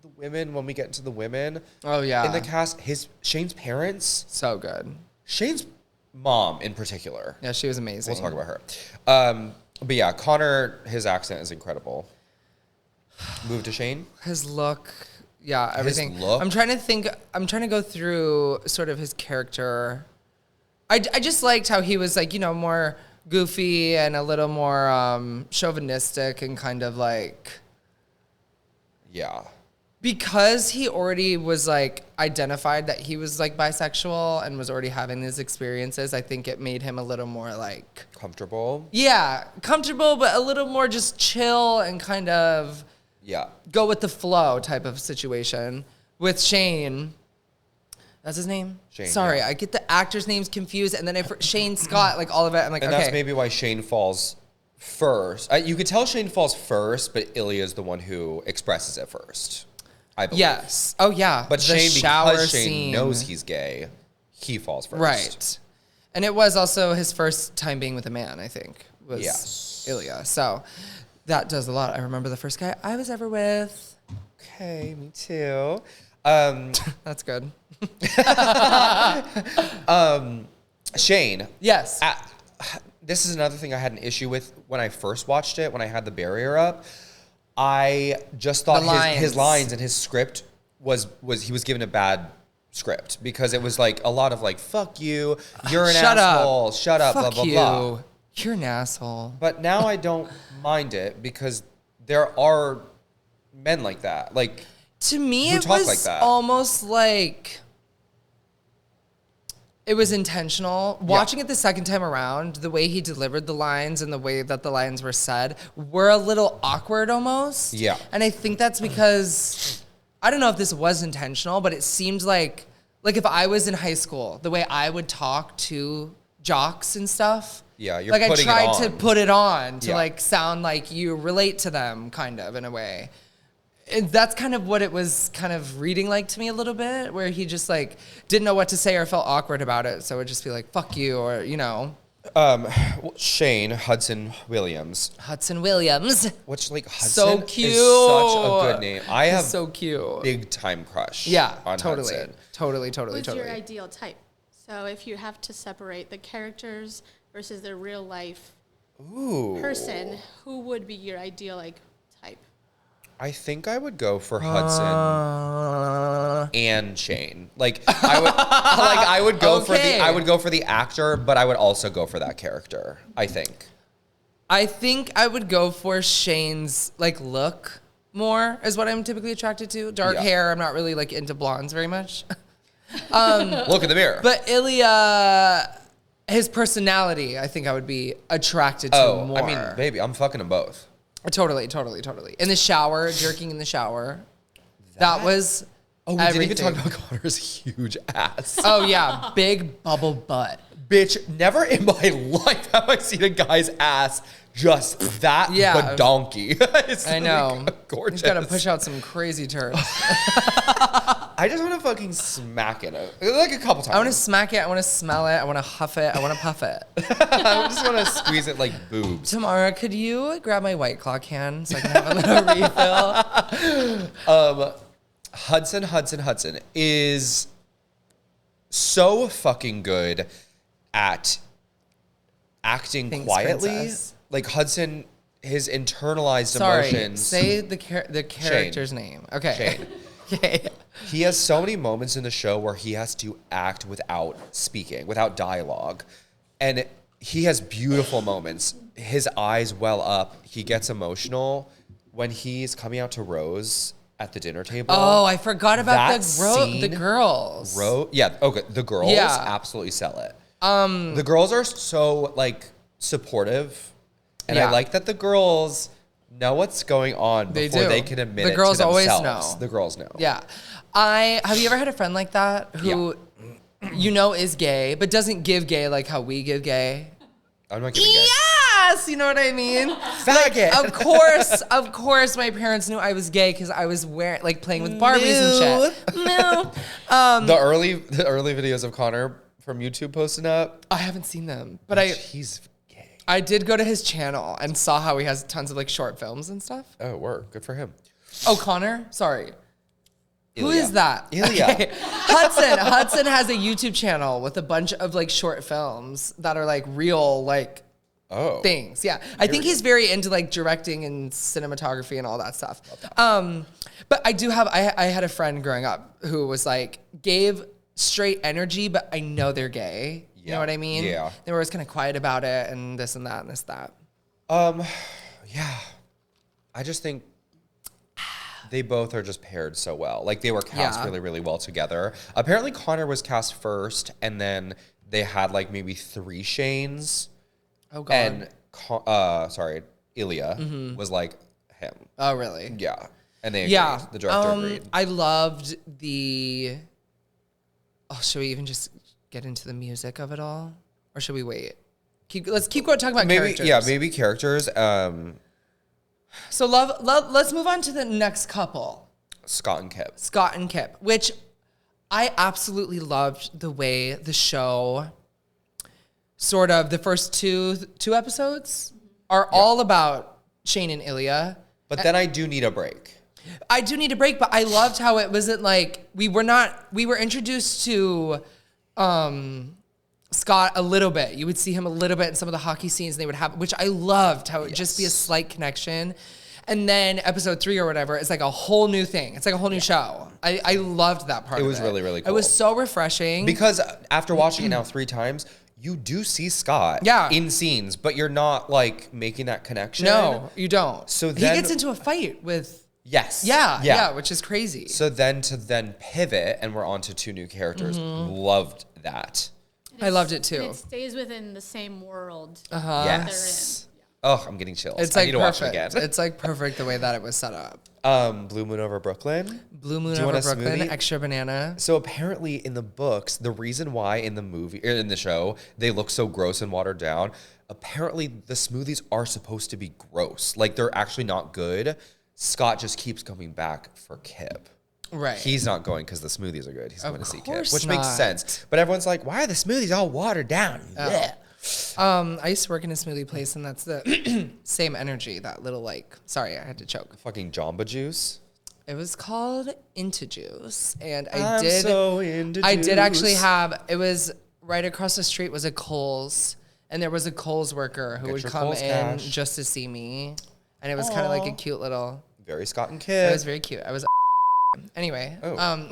B: the women. When we get into the women,
A: Oh yeah,
B: in the cast, Shane's parents,
A: so good.
B: Shane's mom in particular.
A: Yeah, she was amazing.
B: We'll talk about her. But yeah, Connor, his accent is incredible. Move to Shane.
A: His look, yeah, everything.
B: look?
A: I'm trying to think. I'm trying to go through sort of his character. I just liked how he was like, more goofy and a little more chauvinistic and kind of like,
B: Yeah.
A: because he already was like identified that he was like bisexual and was already having these experiences. I think it made him a little more like,
B: Comfortable.
A: yeah, comfortable, but a little more just chill and kind of
B: Yeah.
A: go with the flow type of situation. With Shane, that's his name?
B: Shane,
A: Sorry,
B: yeah.
A: I get the actors' names confused, and then Shane Scott, like all of it, I'm like,
B: And
A: okay.
B: that's maybe why Shane falls first. You could tell Shane falls first, but Ilya is the one who expresses it first. I believe.
A: Yes. Oh, yeah.
B: But
A: the
B: Shane,
A: shower
B: because Shane
A: scene.
B: knows he's gay, he falls first.
A: Right. And it was also his first time being with a man, I think, was
B: Yes.
A: Ilya. So that does a lot. I remember the first guy I was ever with.
B: Okay, me too.
A: That's good.
B: Shane.
A: Yes.
B: This is another thing I had an issue with when I first watched it, when I had the barrier up. I just thought his lines and his script was he was given a bad script because it was like a lot of like, fuck you, you're an
A: Shut
B: asshole,
A: up.
B: shut up,
A: Fuck
B: blah, blah,
A: you.
B: blah.
A: You're an asshole.
B: But now I don't mind it because there are men like that. Like,
A: To me,
B: who
A: it
B: talk
A: was
B: like that.
A: almost like it was intentional. Watching it the second time around, the way he delivered the lines and the way that the lines were said were a little awkward almost.
B: Yeah.
A: And I think that's because, I don't know if this was intentional, but it seemed like if I was in high school, the way I would talk to jocks and stuff.
B: Yeah, you're
A: like I
B: putting it
A: tried to
B: on.
A: put it on to
B: Yeah.
A: like sound like you relate to them kind of in a way. And that's kind of what it was kind of reading like to me a little bit, where he just like didn't know what to say or felt awkward about it. So it would just be like, fuck you, or,
B: Shane Hudson Williams,
A: Hudson Williams.
B: which like Hudson
A: So cute.
B: is such a good name. I
A: He's
B: have
A: so cute.
B: big time crush.
A: Yeah,
B: on
A: totally.
B: Hudson.
A: Totally.
D: Who's your ideal type? So if you have to separate the characters versus the real life person, who would be your ideal type?
B: I think I would go for Hudson and Shane. Like I would go
A: Okay.
B: I would go for the actor, but I would also go for that character. I think.
A: I think I would go for Shane's look more, is what I'm typically attracted to. Dark
B: Yeah.
A: hair. I'm not really into blondes very much.
B: Look in the mirror.
A: But Ilya, his personality, I think I would be attracted to more.
B: I mean, baby, I'm fucking them both.
A: Totally. In the shower, jerking in the shower. That was
B: Oh, we
A: everything.
B: didn't even talk about Connor's huge ass.
A: Oh, yeah. Big bubble butt.
B: Bitch, never in my life have I seen a guy's ass just that
A: Yeah.
B: donkey. It's
A: I know.
B: gorgeous.
A: He's got to push out some crazy turds.
B: I just want to fucking smack it like a couple times.
A: I want to smack it. I want to smell it. I want to huff it. I want to puff it.
B: I just want to squeeze it like boobs.
A: Tamara, could you grab my White Claw can so I can have a little refill?
B: Hudson is so fucking good at acting
A: Thanks,
B: quietly.
A: princess.
B: Like Hudson, his internalized
A: Sorry,
B: emotions.
A: say the character's name. Okay.
B: Shane.
A: Okay.
B: He has so many moments in the show where he has to act without speaking, without dialogue. And he has beautiful moments. His eyes well up. He gets emotional when he's coming out to Rose at the dinner table.
A: Oh, I forgot about
B: That
A: the
B: scene-
A: girls.
B: Yeah, okay. The girls
A: Yeah.
B: absolutely sell it. The girls are so like supportive, and I
A: Yeah.
B: like that the girls know what's going on
A: They
B: before
A: do.
B: they can admit
A: The
B: it
A: girls
B: to
A: always
B: themselves.
A: know.
B: The girls know.
A: Yeah. Have you ever had a friend like that who is gay, but doesn't give gay like how we give gay?
B: I'm not giving gay.
A: Yes, you know what I mean?
B: Faggot.
A: Of course, my parents knew I was gay because I was playing with Barbies and shit. No.
B: The early videos of Connor from YouTube posting up.
A: I haven't seen them, but
B: He's gay.
A: I did go to his channel and saw how he has tons of like short films and stuff.
B: Oh, work. Good for him.
A: Oh, Connor? Sorry. Who
B: Ilya.
A: is that?
B: Ilya.
A: Okay. Hudson has a YouTube channel with a bunch of like short films that are like real like things. Yeah. I think he's very into like directing and cinematography and all that stuff. But I had a friend growing up who was like, gave straight energy, but I know they're gay. You know what I mean?
B: Yeah.
A: They were always kind of quiet about it and this and that and this, that.
B: Yeah. I just think they both are just paired so well. Like they were cast really, really well together. Apparently Connor was cast first, and then they had like maybe 3 Shanes.
A: Oh, God.
B: And Ilya was like him.
A: Oh, really?
B: Yeah. And they agreed. The director agreed.
A: I loved the... Oh, should we even just get into the music of it all? Or should we wait? Let's keep going talking about characters.
B: Yeah, maybe characters.
A: So let's move on to the next couple.
B: Scott and Kip.
A: Scott and Kip, which I absolutely loved the way the show sort of the first two episodes are all about Shane and Ilya.
B: But then I do need a break.
A: I do need a break, but I loved how it wasn't like we were introduced to Scott a little bit. You would see him a little bit in some of the hockey scenes they would have, which I loved how it would just be a slight connection. And then episode 3 or whatever, it's like a whole new thing. It's like a whole new show. I loved that part of it.
B: It was really, really cool.
A: It was so refreshing.
B: Because after watching it now 3 times, you do see Scott in scenes, but you're not like making that connection.
A: No, you don't.
B: So then,
A: he gets into a fight with...
B: Yes.
A: Yeah, which is crazy.
B: So then to pivot, and we're on to 2 new characters. Loved that.
A: I loved it too.
D: And it stays within the same world
B: Yes. Oh, I'm getting chills.
A: It's
B: I
A: like
B: need to
A: perfect.
B: watch it again.
A: It's like perfect the way that it was set up.
B: Blue Moon Over Brooklyn.
A: Blue Moon
B: Do you
A: Over
B: want a
A: Brooklyn,
B: smoothie?
A: extra banana.
B: So apparently in the books, the reason why in the show they look so gross and watered down, apparently the smoothies are supposed to be gross. Like they're actually not good. Scott just keeps coming back for Kip.
A: Right.
B: He's not going because the smoothies are good. He's going to see Kip,
A: course
B: which makes
A: not.
B: sense. But everyone's like, why are the smoothies all watered down? Yeah.
A: I used to work in a smoothie place, and that's the same energy. That little like, sorry, I had to choke.
B: Fucking Jamba Juice.
A: It was called Into Juice, and
B: I'm so into
A: I did actually
B: juice.
A: have. It was right across the street was a Kohl's, and there was a Kohl's worker who
B: Get
A: would
B: your
A: come
B: Kohl's
A: in
B: cash.
A: just to see me, and it was kind of like a cute little.
B: Very Scott and
A: It
B: Kip.
A: was very cute. I was. Anyway.
B: Oh.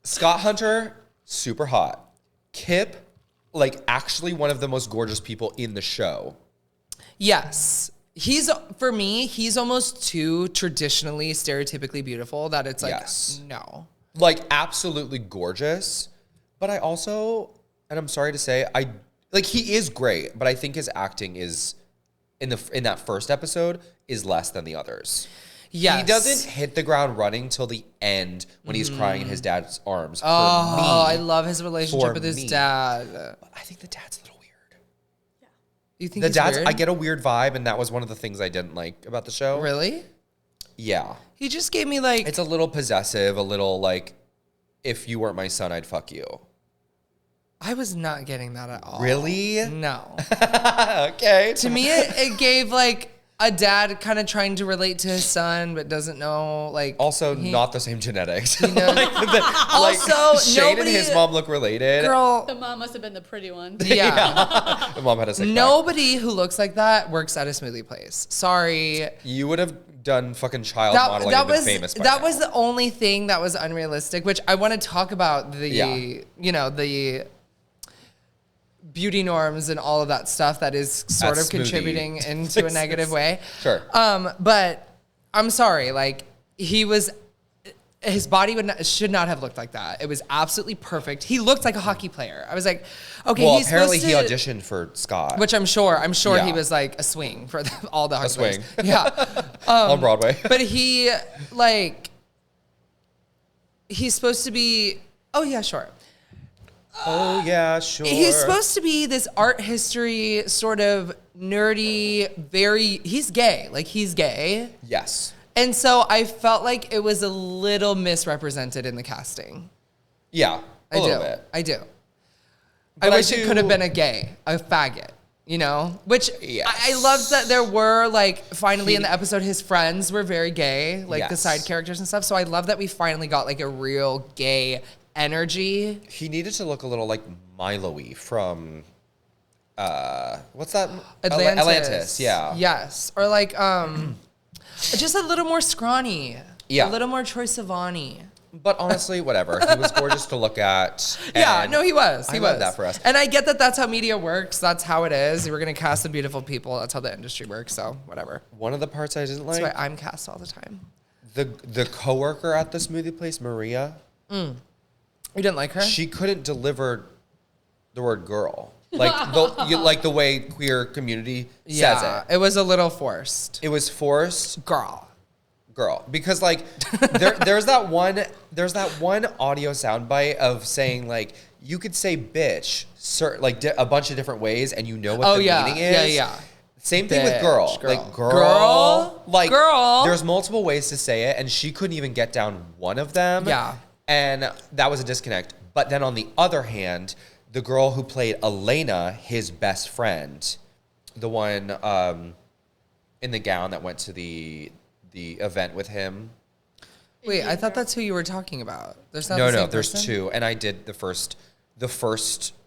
B: Scott Hunter, super hot. Kip, like actually one of the most gorgeous people in the show.
A: Yes. For me, he's almost too traditionally, stereotypically beautiful that it's like, no.
B: Like absolutely gorgeous. But I also, and I'm sorry to say, he is great, but I think his acting is in that first episode is less than the others.
A: Yes.
B: He doesn't hit the ground running till the end when he's crying in his dad's arms.
A: Oh, I love his relationship with his dad.
B: But I think the dad's a little weird.
A: You think
B: The
A: he's
B: dad's,
A: weird?
B: I get a weird vibe, and that was one of the things I didn't like about the show.
A: Really?
B: Yeah.
A: He just gave me like...
B: It's a little possessive, a little like, if you weren't my son, I'd fuck you.
A: I was not getting that at all.
B: Really?
A: No.
B: Okay.
A: To me, it gave like a dad kind of trying to relate to his son, but doesn't know like...
B: Also, not the same genetics.
A: You know, also,
B: Shane and
A: nobody...
B: his mom look related.
A: Girl...
D: The mom must have been the pretty one.
A: Yeah.
B: The mom had a sick back.
A: Nobody who looks like that works at a smoothie place. Sorry.
B: You would have done fucking child modeling and been famous by
A: that
B: now.
A: was the only thing that was unrealistic, which I want to talk about the the beauty norms and all of that stuff that is sort
B: At
A: of
B: smoothie
A: contributing into a negative way.
B: Sure.
A: But I'm sorry, like he was his body should not have looked like that. It was absolutely perfect. He looked like a hocky player. I was like, okay,
B: Well,
A: he's
B: apparently he
A: supposed to,
B: auditioned for Scott.
A: which I'm sure
B: Yeah.
A: he was like a swing for all the hockey
B: swing.
A: players. Yeah.
B: On Broadway.
A: But he, like, he's supposed to be, oh yeah, sure.
B: Oh, yeah, sure.
A: He's supposed to be this art history sort of nerdy, he's gay. Like, he's gay.
B: Yes.
A: And so I felt like it was a little misrepresented in the casting.
B: Yeah, a little bit.
A: I do.
B: But
A: I wish it could have been a faggot, you know? Which
B: Yes.
A: I loved that there were, like, finally in the episode, his friends were very gay, like the
B: Yes.
A: side characters and stuff. So I love that we finally got, like, a real gay energy.
B: He needed to look a little like Milo-y from, what's that? Atlantis, yeah.
A: Yes. Or, like, just a little more scrawny.
B: Yeah.
A: A little more Troye Sivan-y.
B: But honestly, whatever. He was gorgeous to look at.
A: Yeah,
B: and
A: no, he was.
B: I
A: He
B: love
A: was.
B: that for us.
A: And I get that that's how media works. That's how it is. We're going to cast some beautiful people. That's how the industry works. So, whatever.
B: One of the parts I didn't
A: That's
B: like,
A: why I'm cast all the time.
B: the coworker at the smoothie place, Maria,
A: You didn't like her?
B: she couldn't deliver the word girl. Like the way queer community says it.
A: It was a little forced.
B: It was forced.
A: Girl.
B: Because like there's that one audio soundbite of saying like you could say bitch a bunch of different ways and you know what the meaning is.
A: Yeah.
B: Same thing with
A: Bitch,
B: girl.
A: girl.
B: Like girl. Like
A: Girl.
B: there's multiple ways to say it and she couldn't even get down one of them.
A: Yeah.
B: And that was a disconnect. But then on the other hand, the girl who played Elena, his best friend, the one in the gown that went to the event with him.
A: Wait, I thought that's who you were talking about. There's not
B: No,
A: the same
B: there's
A: person?
B: two. And I did the first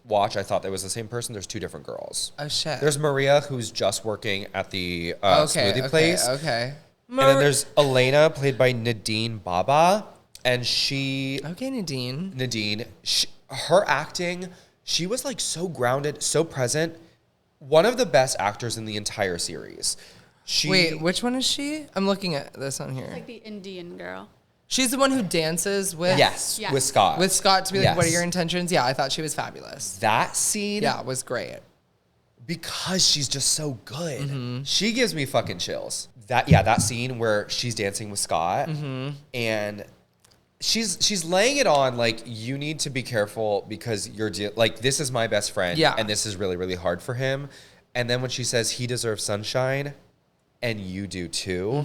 B: watch. I thought that was the same person. There's two different girls.
A: Oh, shit.
B: There's Maria, who's just working at the smoothie place.
A: Okay.
B: And then there's Elena, played by Nadine Baba. And
A: Okay, Nadine.
B: Her acting, she was like so grounded, so present. One of the best actors in the entire series.
A: Wait, which one is she? I'm looking at this on here.
D: Like the Indian girl.
A: She's the one who dances with...
B: Yes,
D: Yes.
B: with Scott.
A: With Scott to be like, what are
B: Yes.
A: your intentions? Yeah, I thought she was fabulous.
B: That scene,
A: Yeah, it was great.
B: because she's just so good.
A: Mm-hmm.
B: She gives me fucking chills. That scene where she's dancing with Scott
A: Mm-hmm.
B: and she's laying it on like you need to be careful because like this is my best friend and this is really really hard for him. And then when she says he deserves sunshine and you do too,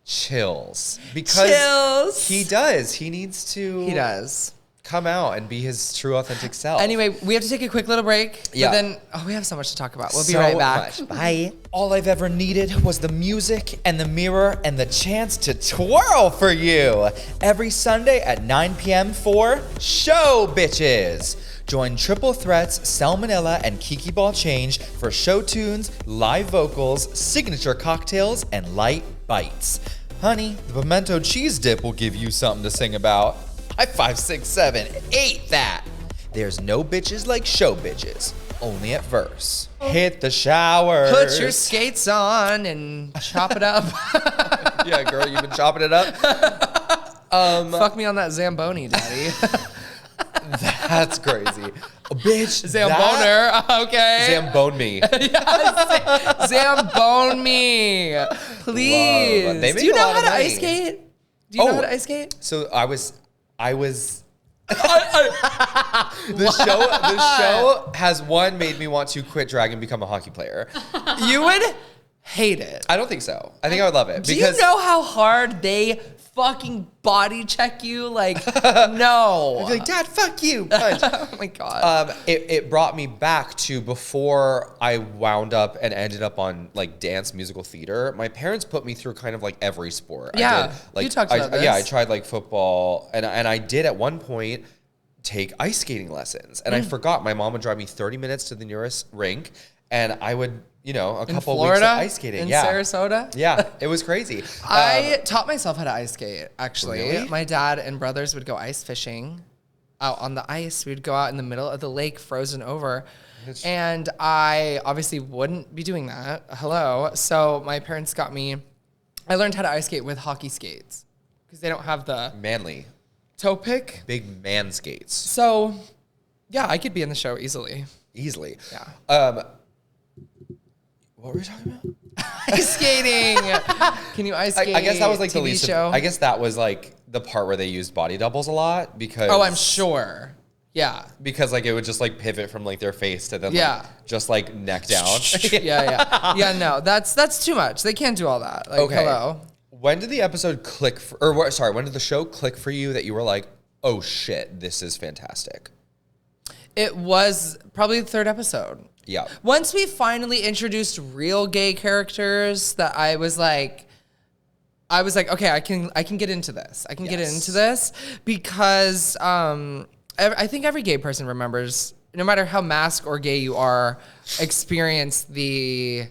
B: chills because he does. He needs to.
A: He does.
B: Come out and be his true authentic self.
A: Anyway, we have to take a quick little break.
B: Yeah.
A: But then, we have so much to talk about. We'll be
B: So
A: right back.
B: much. Bye.
C: All I've ever needed was the music and the mirror and the chance to twirl for you. Every Sunday at 9 p.m. for Show Bitches. Join Triple Threats, Salmonella, and Kiki Ball Change for show tunes, live vocals, signature cocktails, and light bites. Honey, the pimento cheese dip will give you something to sing about. High 5, 6, 7, 8 that. There's no bitches like show bitches, only at Verse. Hit the shower.
A: Put your skates on and chop it up.
B: Yeah, girl, you've been chopping it up.
A: Fuck me on that Zamboni, daddy.
B: That's crazy. Bitch.
A: Zamboner, okay.
B: Zambone me.
A: Zambone me. Please.
B: Love. They make
A: Do you
B: a
A: know
B: lot
A: how
B: of
A: to
B: money.
A: ice skate? Do you know how to ice skate?
B: So I was the show has made me want to quit drag and become a hockey player.
A: You would hate it.
B: I don't think so. I think I would love it.
A: Do you know how hard they fucking body check you? Like, no.
B: I'd be like, Dad, fuck you. Punch.
A: Oh my God.
B: It brought me back to before I wound up and ended up on like dance musical theater. My parents put me through kind of like every sport.
A: Yeah,
B: I did,
A: you talked about this.
B: Yeah, I tried like football and I did at one point take ice skating lessons. And I forgot my mom would drive me 30 minutes to the nearest rink and I would, a couple
A: in
B: weeks
A: Florida,
B: of ice skating.
A: in
B: Yeah.
A: Sarasota.
B: Yeah, it was crazy.
A: I taught myself how to ice skate, actually.
B: Really?
A: My dad and brothers would go ice fishing out on the ice. We'd go out in the middle of the lake, frozen over. And I obviously wouldn't be doing that. Hello. So my parents got me, I learned how to ice skate with hockey skates. because they don't have the
B: Manly.
A: toe pick.
B: Big man skates.
A: So, yeah, I could be in the show easily.
B: Easily.
A: Yeah.
B: What were we talking about?
A: Ice skating. Can you ice skate?
B: I guess that was like the
A: TV
B: least.
A: show.
B: I guess that was like the part where they used body doubles a lot because.
A: Oh, I'm sure. Yeah.
B: Because like it would just like pivot from like their face to then
A: Yeah.
B: like, just like neck down.
A: Yeah. No, that's too much. They can't do all that. Like,
B: Okay.
A: hello.
B: When did the episode click when did the show click for you that you were like, oh shit, this is fantastic?
A: It was probably the third episode.
B: Yeah.
A: Once we finally introduced real gay characters, that I was like, okay, I can get into this. I can get into this because I think every gay person remembers, no matter how masked or gay you are, experience the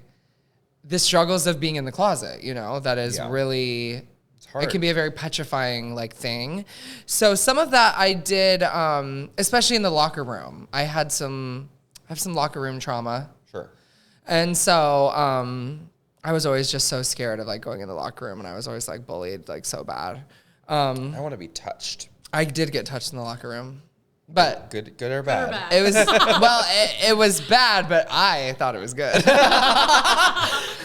A: struggles of being in the closet. You know, that is really. It can be a very petrifying like thing. So some of that I did, especially in the locker room. I have some locker room trauma.
B: Sure.
A: And so I was always just so scared of like going in the locker room, and I was always like bullied like so bad.
B: I want to be touched.
A: I did get touched in the locker room, but
B: Good or bad?
A: it was it was bad, but I thought it was good.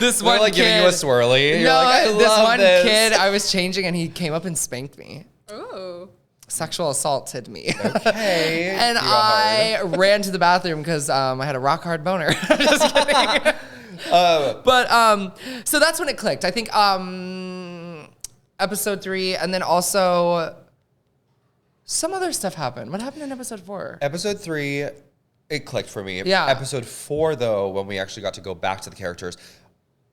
A: This one
B: like
A: kid,
B: giving you a swirly. You're
A: no,
B: like, I
A: this
B: love
A: one
B: this.
A: kid, I was changing, and he came up and spanked me.
D: Ooh.
A: Sexual assaulted me.
B: Okay.
A: And I ran to the bathroom because I had a rock hard boner. Just kidding. But so that's when it clicked. I think episode 3, and then also some other stuff happened. What happened in episode 4?
B: Episode 3, it clicked for me.
A: Yeah.
B: Episode 4, though, when we actually got to go back to the characters,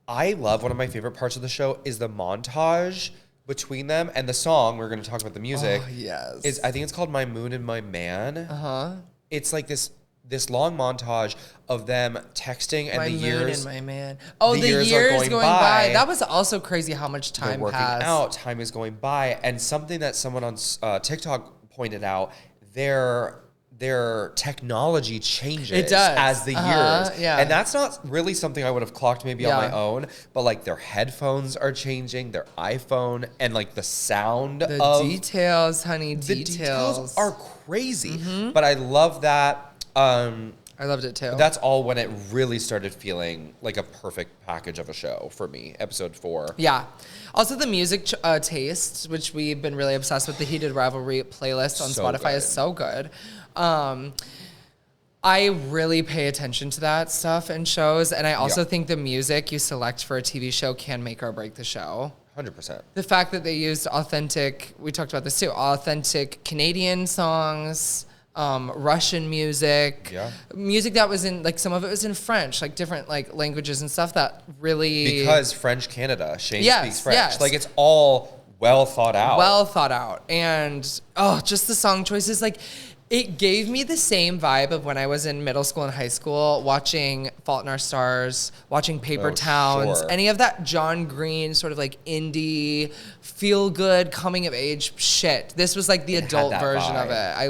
B: I love one of my favorite parts of the show is the montage between them and the song. We're going to talk about the music.
A: Oh, yes.
B: Is I think it's called My Moon and My Man.
A: Uh-huh.
B: It's like this long montage of them texting and
A: My
B: the
A: moon
B: years.
A: and my man. Oh,
B: the
A: the
B: years
A: years
B: are going
A: going
B: by.
A: by. That was also crazy how much
B: They're
A: time
B: working
A: passed.
B: out, time is going by, and something that someone on TikTok pointed out, their technology changes
A: It does.
B: as the years.
A: Yeah.
B: And that's not really something I would have clocked maybe on my
A: Yeah.
B: own, but like their headphones are changing, their iPhone, and like the sound
A: The
B: of
A: details, honey,
B: the details are crazy.
A: Mm-hmm.
B: But I love that.
A: I loved it too.
B: That's all when it really started feeling like a perfect package of a show for me. Episode 4.
A: Yeah. Also, the music taste, which we've been really obsessed with, the Heated Rivalry playlist on
B: So
A: Spotify is
B: good.
A: so good. I really pay attention to that stuff in shows, and I also think the music you select for a TV show can make or break the show.
B: 100%.
A: The fact that they used authentic, we talked about this too, authentic Canadian songs, Russian music, music that was in, like, some of it was in French, like different like languages and stuff that really...
B: Because French Canada, Shane
A: Yes,
B: speaks French.
A: yes.
B: Like it's all well thought out.
A: Well thought out. And just the song choices, like it gave me the same vibe of when I was in middle school and high school watching Fault in Our Stars, watching Paper Towns,
B: sure.
A: any of that John Green sort of like indie, feel good, coming of age shit. This was like the
B: had
A: adult
B: that
A: version of it.
B: vibe.
A: I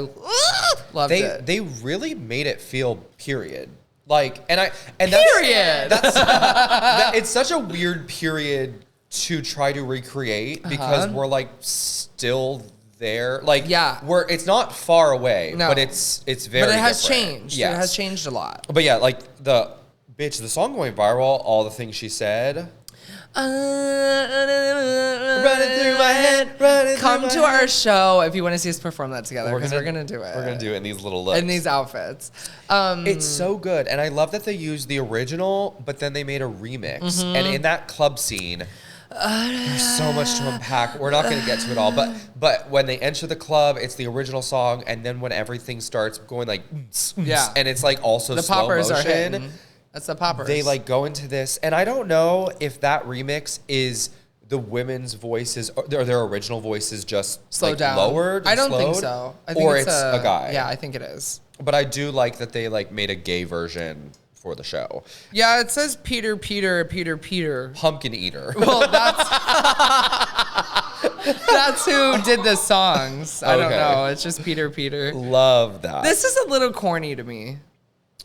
A: loved it.
B: They really made it feel period. Like and that's
A: Period.
B: it's such a weird period to try to recreate because we're like still there. Like it's not far away,
A: No.
B: but it's very
A: But it has
B: different.
A: changed.
B: Yes.
A: It has changed a lot.
B: But yeah, like the song going viral, all the things she said.
A: Running
B: through my head,
A: Come to our show if you want to see us perform that together, because we're gonna do it.
B: We're gonna do it in these little looks.
A: In these outfits.
B: It's so good, and I love that they used the original, but then they made a remix.
A: Mm-hmm.
B: And in that club scene, there's so much to unpack. We're not going to get to it all, but when they enter the club, it's the original song, and then when everything starts going like, and it's like also
A: The
B: slow
A: poppers
B: motion.
A: are hitting. That's the poppers.
B: They like go into this, and I don't know if that remix is the women's voices or their original voices just
A: slow
B: like
A: down.
B: lowered.
A: I don't think
B: slowed,
A: so. I think
B: or it's a guy.
A: Yeah, I think it is.
B: But I do like that they like made a gay version for the show.
A: Yeah, it says Peter.
B: Pumpkin Eater.
A: Well, that's who did the songs. I don't
B: Okay.
A: know. It's just Peter.
B: Love that.
A: This is a little corny to me.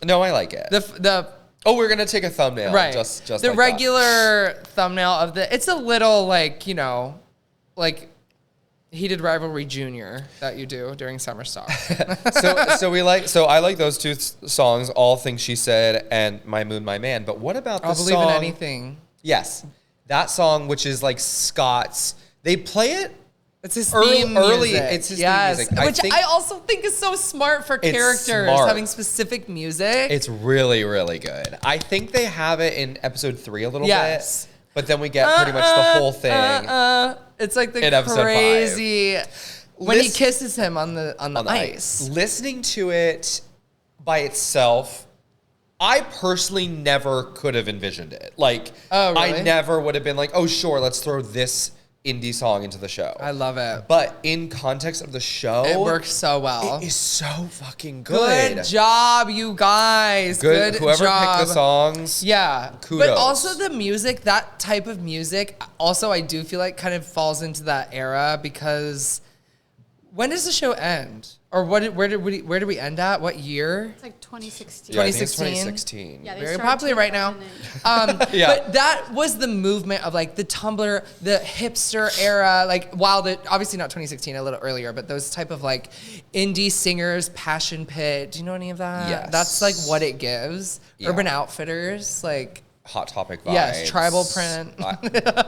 B: No, I like it.
A: The
B: we're gonna take a thumbnail.
A: right.
B: Just
A: the
B: like
A: regular thumbnail of it's a little like, you know, like He did Rivalry Junior that you do during summer stock.
B: So I like those two songs, All Things She Said and My Moon, My Man. But what about the
A: I'll
B: song?
A: believe in anything.
B: Yes. That song, which is like Scott's, they play it
A: It's his
B: early.
A: theme music.
B: It's his theme music.
A: Which I also think is so smart for characters,
B: smart.
A: having specific music.
B: It's really, really good. I think they have it in episode 3 a little
A: Yes.
B: bit. But then we get pretty much the whole thing.
A: It's like the
B: in episode 5.
A: crazy when he kisses him on the ice.
B: Listening to it by itself, I personally never could have envisioned it. Like,
A: Oh, really?
B: I never would have been like, oh, sure, let's throw this indie song into the show.
A: I love it.
B: But in context of the show,
A: It works so well.
B: It is so fucking good.
A: Good job, you guys. Good
B: Whoever
A: job.
B: picked the songs.
A: Yeah.
B: Kudos.
A: But also the music, that type of music, also I do feel like kind of falls into that era because when does the show end? Or where did we end at? What year?
D: It's like 2016.
B: Yeah, I think it's
A: 2016.
B: 2016.
D: Yeah, they
A: Very
D: started
A: popular right now.
D: 2008.
B: Yeah.
A: But that was the movement of like the Tumblr, the hipster era, like while obviously not 2016, a little earlier, but those type of like indie singers, Passion Pit. Do you know any of that?
B: Yes.
A: That's like what it gives.
B: Yeah.
A: Urban Outfitters, like
B: Hot Topic vibes.
A: yes, tribal print.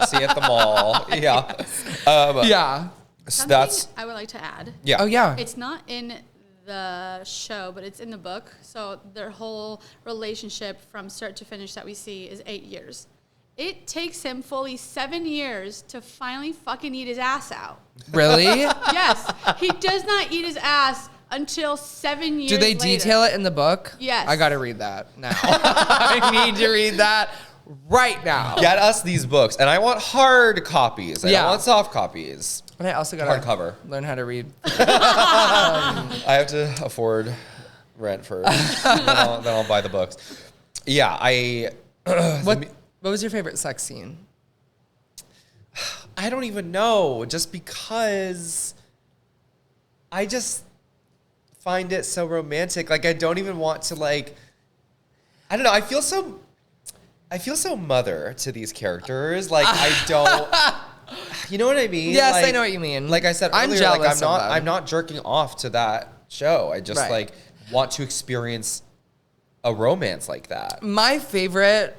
B: See at the mall. Yeah.
A: Yeah.
B: So
D: Something
B: that's
D: I would like to add.
B: yeah.
A: Oh yeah.
D: It's not in the show, but it's in the book. So their whole relationship from start to finish that we see is 8 years. It takes him fully 7 years to finally fucking eat his ass out.
A: Really?
D: Yes, he does not eat his ass until 7 years
A: Do they
D: later.
A: detail it in the book?
D: Yes.
A: I gotta read that now. I need to read that right now.
B: Get us these books, and I want hard copies. I
A: Yeah.
B: don't want soft copies.
A: And I also gotta
B: Hardcover.
A: learn how to read.
B: I have to afford rent first. then I'll buy the books. Yeah,
A: What was your favorite sex scene?
B: I don't even know. Just because I just find it so romantic. Like I don't even want to like. I don't know. I feel so mother to these characters. Like I don't. You know what I mean?
A: Yes,
B: like,
A: I know what you mean.
B: Like I said
A: I'm
B: earlier,
A: jealous
B: like
A: of them.
B: I'm not jerking off to that show. I just
A: Right.
B: like want to experience a romance like that.
A: My favorite,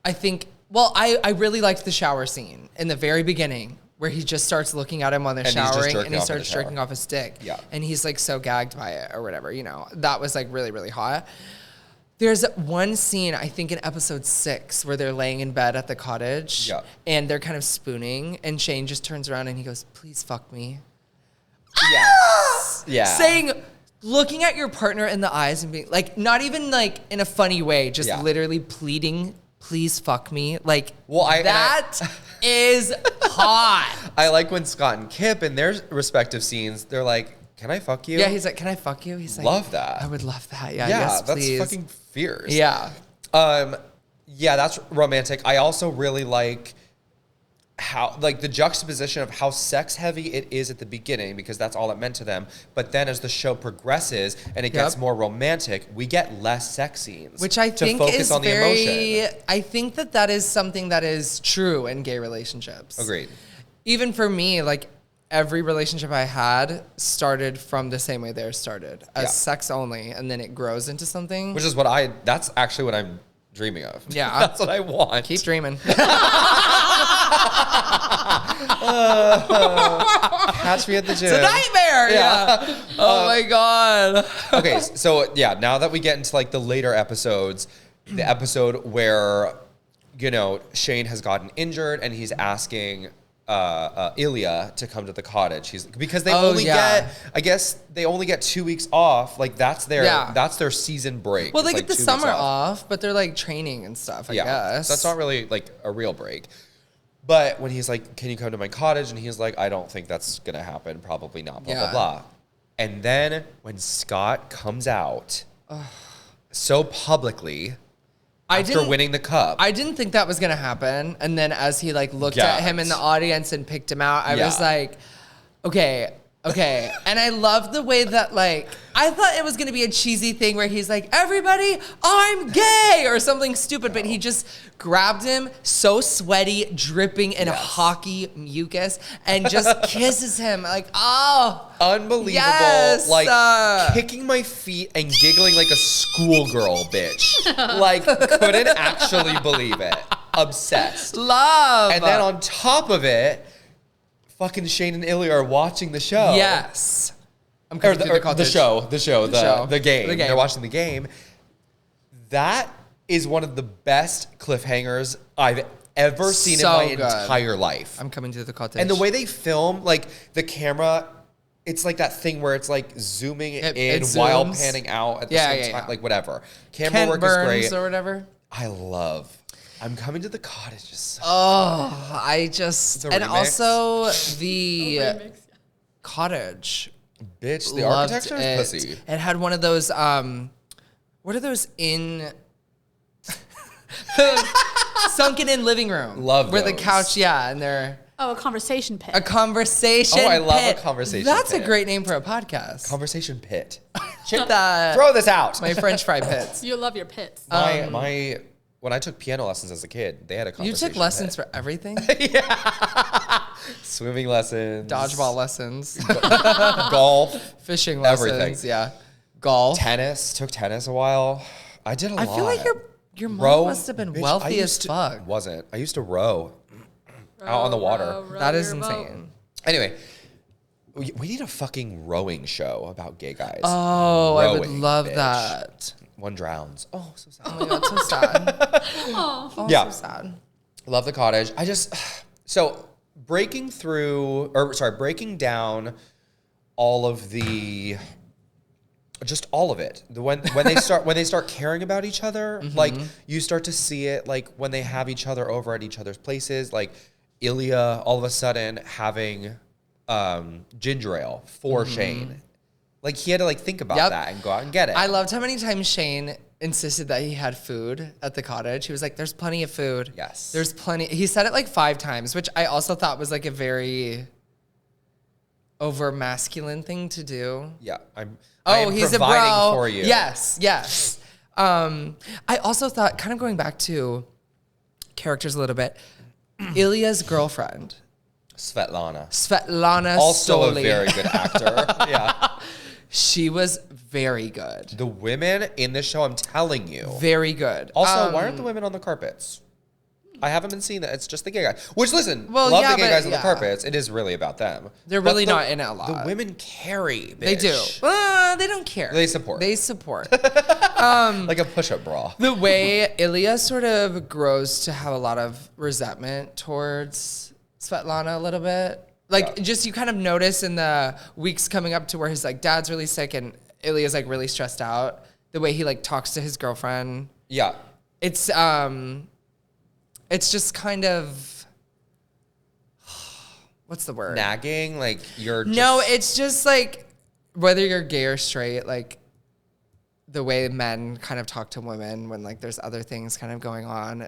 A: I think, well, I really liked the shower scene in the very beginning where he just starts looking at him while they're
B: And he's just
A: showering
B: jerking
A: and he
B: off in the
A: starts
B: shower.
A: jerking off his stick.
B: Yeah.
A: And he's like so gagged by it or whatever, you know. That was like really, really hot. There's one scene, I think in episode 6, where they're laying in bed at the cottage
B: Yeah.
A: and they're kind of spooning and Shane just turns around and he goes, please fuck me.
B: Yes. Yeah.
A: Saying, looking at your partner in the eyes and being like, not even like in a funny way, just
B: Yeah.
A: literally pleading, please fuck me. Like,
B: Well,
A: that is hot.
B: I like when Scott and Kip in their respective scenes, they're like, "Can I fuck you?"
A: Yeah, he's like, can I fuck you? He's like,
B: Love that.
A: I would love that. Yeah,
B: Yeah,
A: yes,
B: that's
A: please.
B: fucking fierce.
A: Yeah.
B: Yeah, that's romantic. I also really like how, like, the juxtaposition of how sex heavy it is at the beginning, because that's all it meant to them. But then as the show progresses and it gets
A: Yep.
B: more romantic, we get less sex scenes,
A: Which I
B: to
A: think
B: focus
A: is
B: on the
A: very,
B: emotion.
A: I think that is something that is true in gay relationships.
B: Agreed.
A: Even for me, like, every relationship I had started from the same way theirs started, as
B: Yeah.
A: sex only, and then it grows into something.
B: Which is that's actually what I'm dreaming of.
A: Yeah.
B: That's what I want.
A: Keep dreaming.
B: Catch me at the gym.
A: It's a nightmare. Yeah. Oh my God.
B: Okay, so yeah, now that we get into like the later episodes, the episode where, you know, Shane has gotten injured and he's asking Ilya to come to the cottage. Because they only get, I guess they only get 2 weeks off. Like that's their season break.
A: Well, they
B: It's,
A: get
B: like,
A: the
B: 2 weeks
A: summer off, but they're like training and stuff, I guess.
B: So that's not really like a real break. But when he's like, "Can you come to my cottage?" and he's like, "I don't think that's gonna happen. Probably not." Blah blah blah. And then when Scott comes out so publicly after winning the cup,
A: I didn't think that was gonna happen. And then as he like looked at him in the audience and picked him out, I was like, okay, Okay, and I love the way that, like, I thought it was gonna be a cheesy thing where he's like, everybody, I'm gay, or something stupid, but he just grabbed him, so sweaty, dripping in hockey mucus, and just kisses him, like, oh.
B: Unbelievable.
A: Yes,
B: like, kicking my feet and giggling like a schoolgirl, bitch. Like, couldn't actually believe it. Obsessed.
A: Love.
B: And then on top of it, fucking Shane and Ilya are watching the show.
A: Yes. I'm
B: Or
A: coming
B: the,
A: through the
B: or the
A: cottage.
B: show, the game.
A: The game.
B: They're watching the game. That is one of the best cliffhangers I've ever seen in
A: So
B: my
A: good.
B: entire life.
A: I'm coming to the cottage.
B: And the way they film, like the camera, it's like that thing where it's like zooming in
A: it
B: while
A: zooms.
B: panning out at the
A: Yeah,
B: same
A: yeah,
B: time.
A: yeah.
B: Like whatever. Camera
A: Kent
B: work
A: Burns
B: is great.
A: or whatever.
B: I love. I'm coming to the cottage. Is so
A: Oh, I just
B: The
A: and
B: remix.
A: also the cottage.
B: bitch. The
A: Loved
B: architecture
A: it.
B: is pussy.
A: It had one of those what are those in sunken in living room?
B: Love
A: where the
B: those.
A: couch, yeah, and they're
D: Oh, a conversation pit.
A: a conversation.
B: Oh, I love a
A: pit.
B: conversation
A: That's
B: pit.
A: a great name for a podcast.
B: Conversation pit.
A: Check that.
B: Throw this out.
A: My French fry pits.
D: You love your pits.
B: My when I took piano lessons as a kid, they had a
A: You
B: conversation
A: took lessons
B: pit.
A: for everything?
B: Swimming lessons,
A: Dodgeball lessons,
B: golf,
A: fishing lessons,
B: Everything.
A: yeah. Golf.
B: tennis. Took tennis a while. I did a lot.
A: I feel like your mom
B: Row,
A: must have been
B: bitch, I
A: wealthy as
B: used to-
A: fuck.
B: Wasn't. I used to row out on the water.
D: Row
A: That is
D: your boat.
A: insane.
B: Anyway, we need a fucking rowing show about gay guys.
A: Oh, I would
B: Rowing,
A: love
B: bitch.
A: that.
B: One drowns. Oh, so sad.
A: Oh my god, so sad. Oh,
B: Yeah.
A: so sad.
B: Love the cottage. I just so breaking down all of the just all of it. When they start caring about each other, like you start to see it like when they have each other over at each other's places, like Ilya all of a sudden having ginger ale for Shane. Like he had to like think about
A: Yep.
B: that and go out and get it.
A: I loved how many times Shane insisted that he had food at the cottage. He was like, there's plenty of food.
B: Yes.
A: There's plenty. He said it like 5 times, which I also thought was like a very over masculine thing to do.
B: yeah, I
A: Oh,
B: am
A: he's a
B: providing
A: bro.
B: for you.
A: Yes, yes. I also thought, kind of going back to characters a little bit, Ilya's girlfriend, Svetlana
B: Also
A: Stoli.
B: a very good actor. Yeah.
A: She was very good.
B: The women in this show, I'm telling you.
A: Very good.
B: Also, why aren't the women on the carpets? I haven't been seeing that. It's just the gay guys. Which, listen,
A: Well,
B: love
A: yeah,
B: the gay
A: but-
B: guys on the
A: yeah.
B: carpets. It is really about them.
A: They're
B: But
A: really not in it a lot.
B: The women carry, bitch.
A: They do. They don't care.
B: They support.
A: They support.
B: Like a push-up bra.
A: The way Ilya sort of grows to have a lot of resentment towards Svetlana a little bit. Like,
B: Yeah.
A: just you kind of notice in the weeks coming up to where his like dad's really sick and Ilya's like really stressed out. The way he like talks to his girlfriend.
B: Yeah.
A: It's just kind of what's the word?
B: Nagging, like you're just...
A: No, it's just like whether you're gay or straight, like the way men kind of talk to women when like there's other things kind of going on.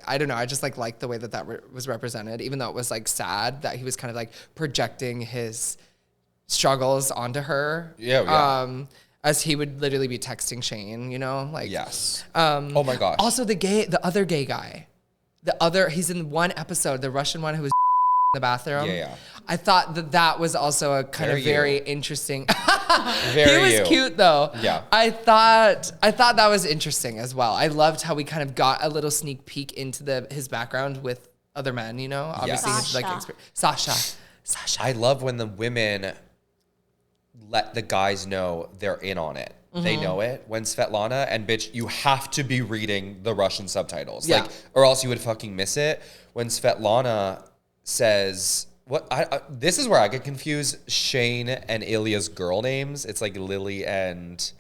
A: I don't know. I just like the way that was represented, even though it was like sad that he was kind of like projecting his struggles onto her.
B: Yeah.
A: As he would literally be texting Shane, you know, like
B: Yes. Oh my gosh.
A: Also, the other gay guy, he's in one episode, the Russian one who was in the bathroom.
B: Yeah.
A: I thought that was also a kind
B: Very
A: of very
B: you.
A: interesting.
B: Very
A: he was
B: you.
A: cute though.
B: Yeah.
A: I thought that was interesting as well. I loved how we kind of got a little sneak peek into his background with other men. You know, obviously
B: Yes.
A: his, like Sasha.
B: I love when the women let the guys know they're in on it. They know it. When Svetlana and bitch, you have to be reading the Russian subtitles,
A: Yeah.
B: like, or else you would fucking miss it. When Svetlana says, "What?" This is where I get confused. Shane and Ilya's girl names. It's like Lily and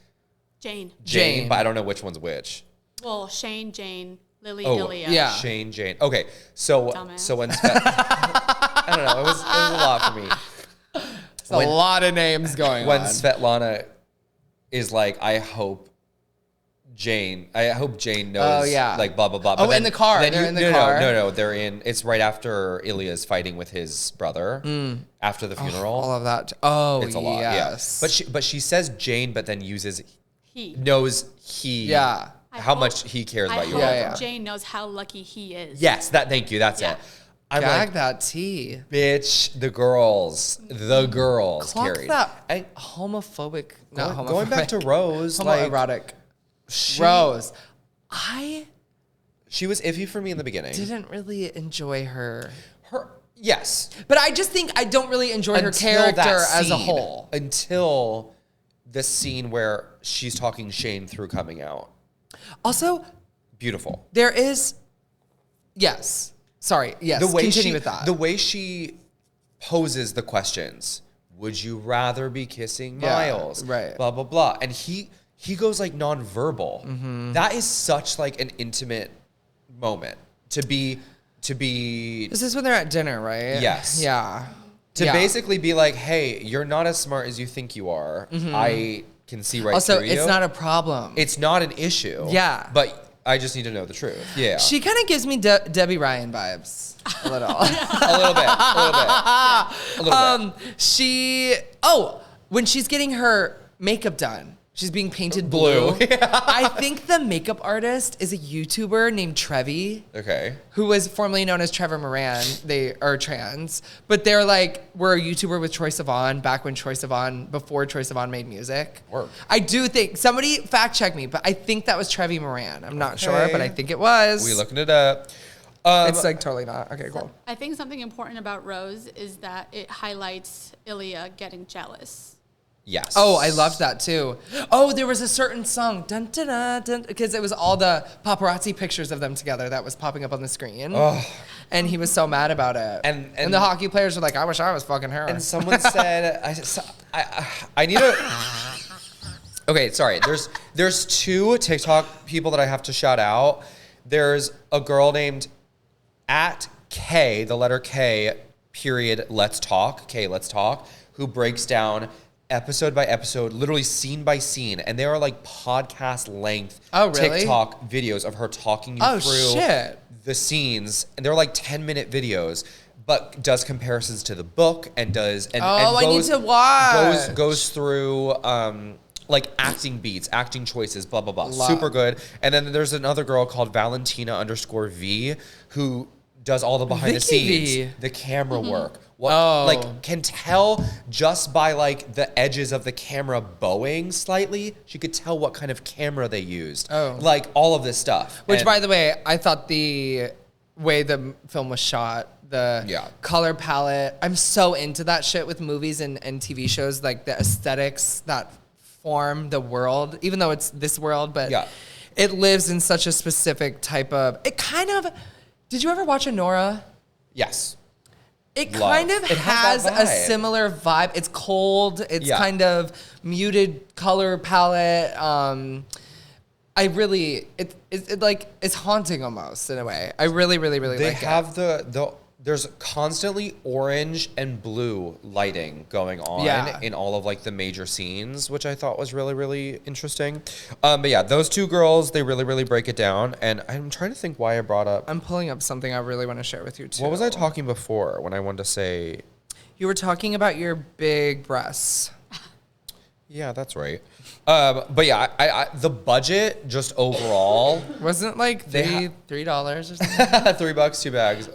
D: Jane.
A: Jane.
B: but I don't know which one's which.
D: Well, Shane, Jane, Lily,
B: Oh,
D: Ilya.
A: yeah.
B: Shane, Jane. Okay, so
D: Dumbass.
B: when I don't know, it was a lot for me.
A: It's a lot of names going
B: When
A: on.
B: Svetlana is like, I hope Jane. I hope Jane knows.
A: Oh, yeah.
B: Like blah blah blah.
A: Oh, in the car. They're in the car.
B: No. They're in. It's right after Ilya's fighting with his brother after the funeral.
A: All of that. Oh,
B: It's a lot.
A: yes.
B: Yeah. But she says Jane, but then uses
D: He.
B: knows he.
A: Yeah.
B: How much he cares about you.
A: Yeah.
D: Jane knows how lucky he is.
B: Yes. Thank you. That's
D: Yeah.
B: it. I'm
A: Gag
B: like,
A: that tea.
B: bitch. The girls
A: Clock
B: carried.
A: that
B: And
A: homophobic. Not homophobic.
B: going back to Rose, like
A: homoerotic.
B: she,
A: Rose. I
B: she was iffy for me in the beginning.
A: didn't really enjoy her.
B: Yes.
A: But I just think I don't really enjoy her
B: Until
A: character
B: that
A: as a
B: scene.
A: whole.
B: Until the scene where she's talking Shane through coming out.
A: Also,
B: Beautiful.
A: there is. Yes. Sorry. Yes. Continue with that.
B: The way she poses the questions. Would you rather be kissing
A: Yeah,
B: Miles?
A: right.
B: Blah blah blah. And he goes like nonverbal.
A: Mm-hmm.
B: That is such like an intimate moment to be
A: This is when they're at dinner, right?
B: Yes.
A: Yeah.
B: to
A: Yeah.
B: basically be like, hey, you're not as smart as you think you are. I can see right
A: Also,
B: through you.
A: it's not a problem.
B: It's not an issue.
A: Yeah.
B: But I just need to know the truth. Yeah.
A: She kind of gives me Debbie Ryan vibes a little.
B: a little bit. A little bit.
A: When she's getting her makeup done, she's being painted
B: Blue.
A: blue. I think the makeup artist is a YouTuber named Trevi,
B: Okay.
A: who was formerly known as Trevor Moran. They are trans, but they're like, we're a YouTuber with Troye Sivan back when before Troye Sivan made music.
B: Work.
A: I do think, somebody fact check me, but I think that was Trevi Moran. I'm not sure,
B: Okay.
A: but I think it was.
B: We looking it up.
A: It's like totally not. Okay, cool.
D: I think something important about Rose is that it highlights Ilya getting jealous.
B: Yes.
A: Oh, I loved that too. Oh, there was a certain song, dun dun dun, dun, because it was all the paparazzi pictures of them together that was popping up on the screen. And he was so mad about it.
B: And
A: the hockey players were like, I wish I was fucking her.
B: And someone said, I need to. Okay, sorry. There's two TikTok people that I have to shout out. There's a girl named @K, the letter K, period, let's talk, who breaks down episode by episode, literally scene by scene, and they are like podcast length TikTok videos of her talking you through the scenes, and they're like 10-minute videos, but does comparisons to the book and goes,
A: I need to watch.
B: goes through like acting beats, acting choices, blah blah blah. Super good. And then there's another girl called Valentina_V who does all the behind the scenes, the camera work. Like can tell just by like the edges of the camera bowing slightly, she could tell what kind of camera they used. Like all of this stuff.
A: Which, by the way, I thought the way the film was shot, the color palette, I'm so into that shit with movies and TV shows, like the aesthetics that form the world, even though it's this world, but it lives in such a specific type of, did you ever watch Anora?
B: Yes.
A: It kind of has a similar vibe. It's cold. It's kind of muted color palette. It's haunting almost in a way. I really like it.
B: They have there's constantly orange and blue lighting going on in all of like the major scenes, which I thought was really, really interesting. But yeah, those two girls, they really, really break it down. And I'm trying to think why I brought up.
A: I'm pulling up something I really want to share with you too.
B: What was I talking before when I wanted to say?
A: You were talking about your big breasts.
B: Yeah, that's right. But yeah, I the budget just overall
A: wasn't like $3 or something.
B: $3, 2 bags.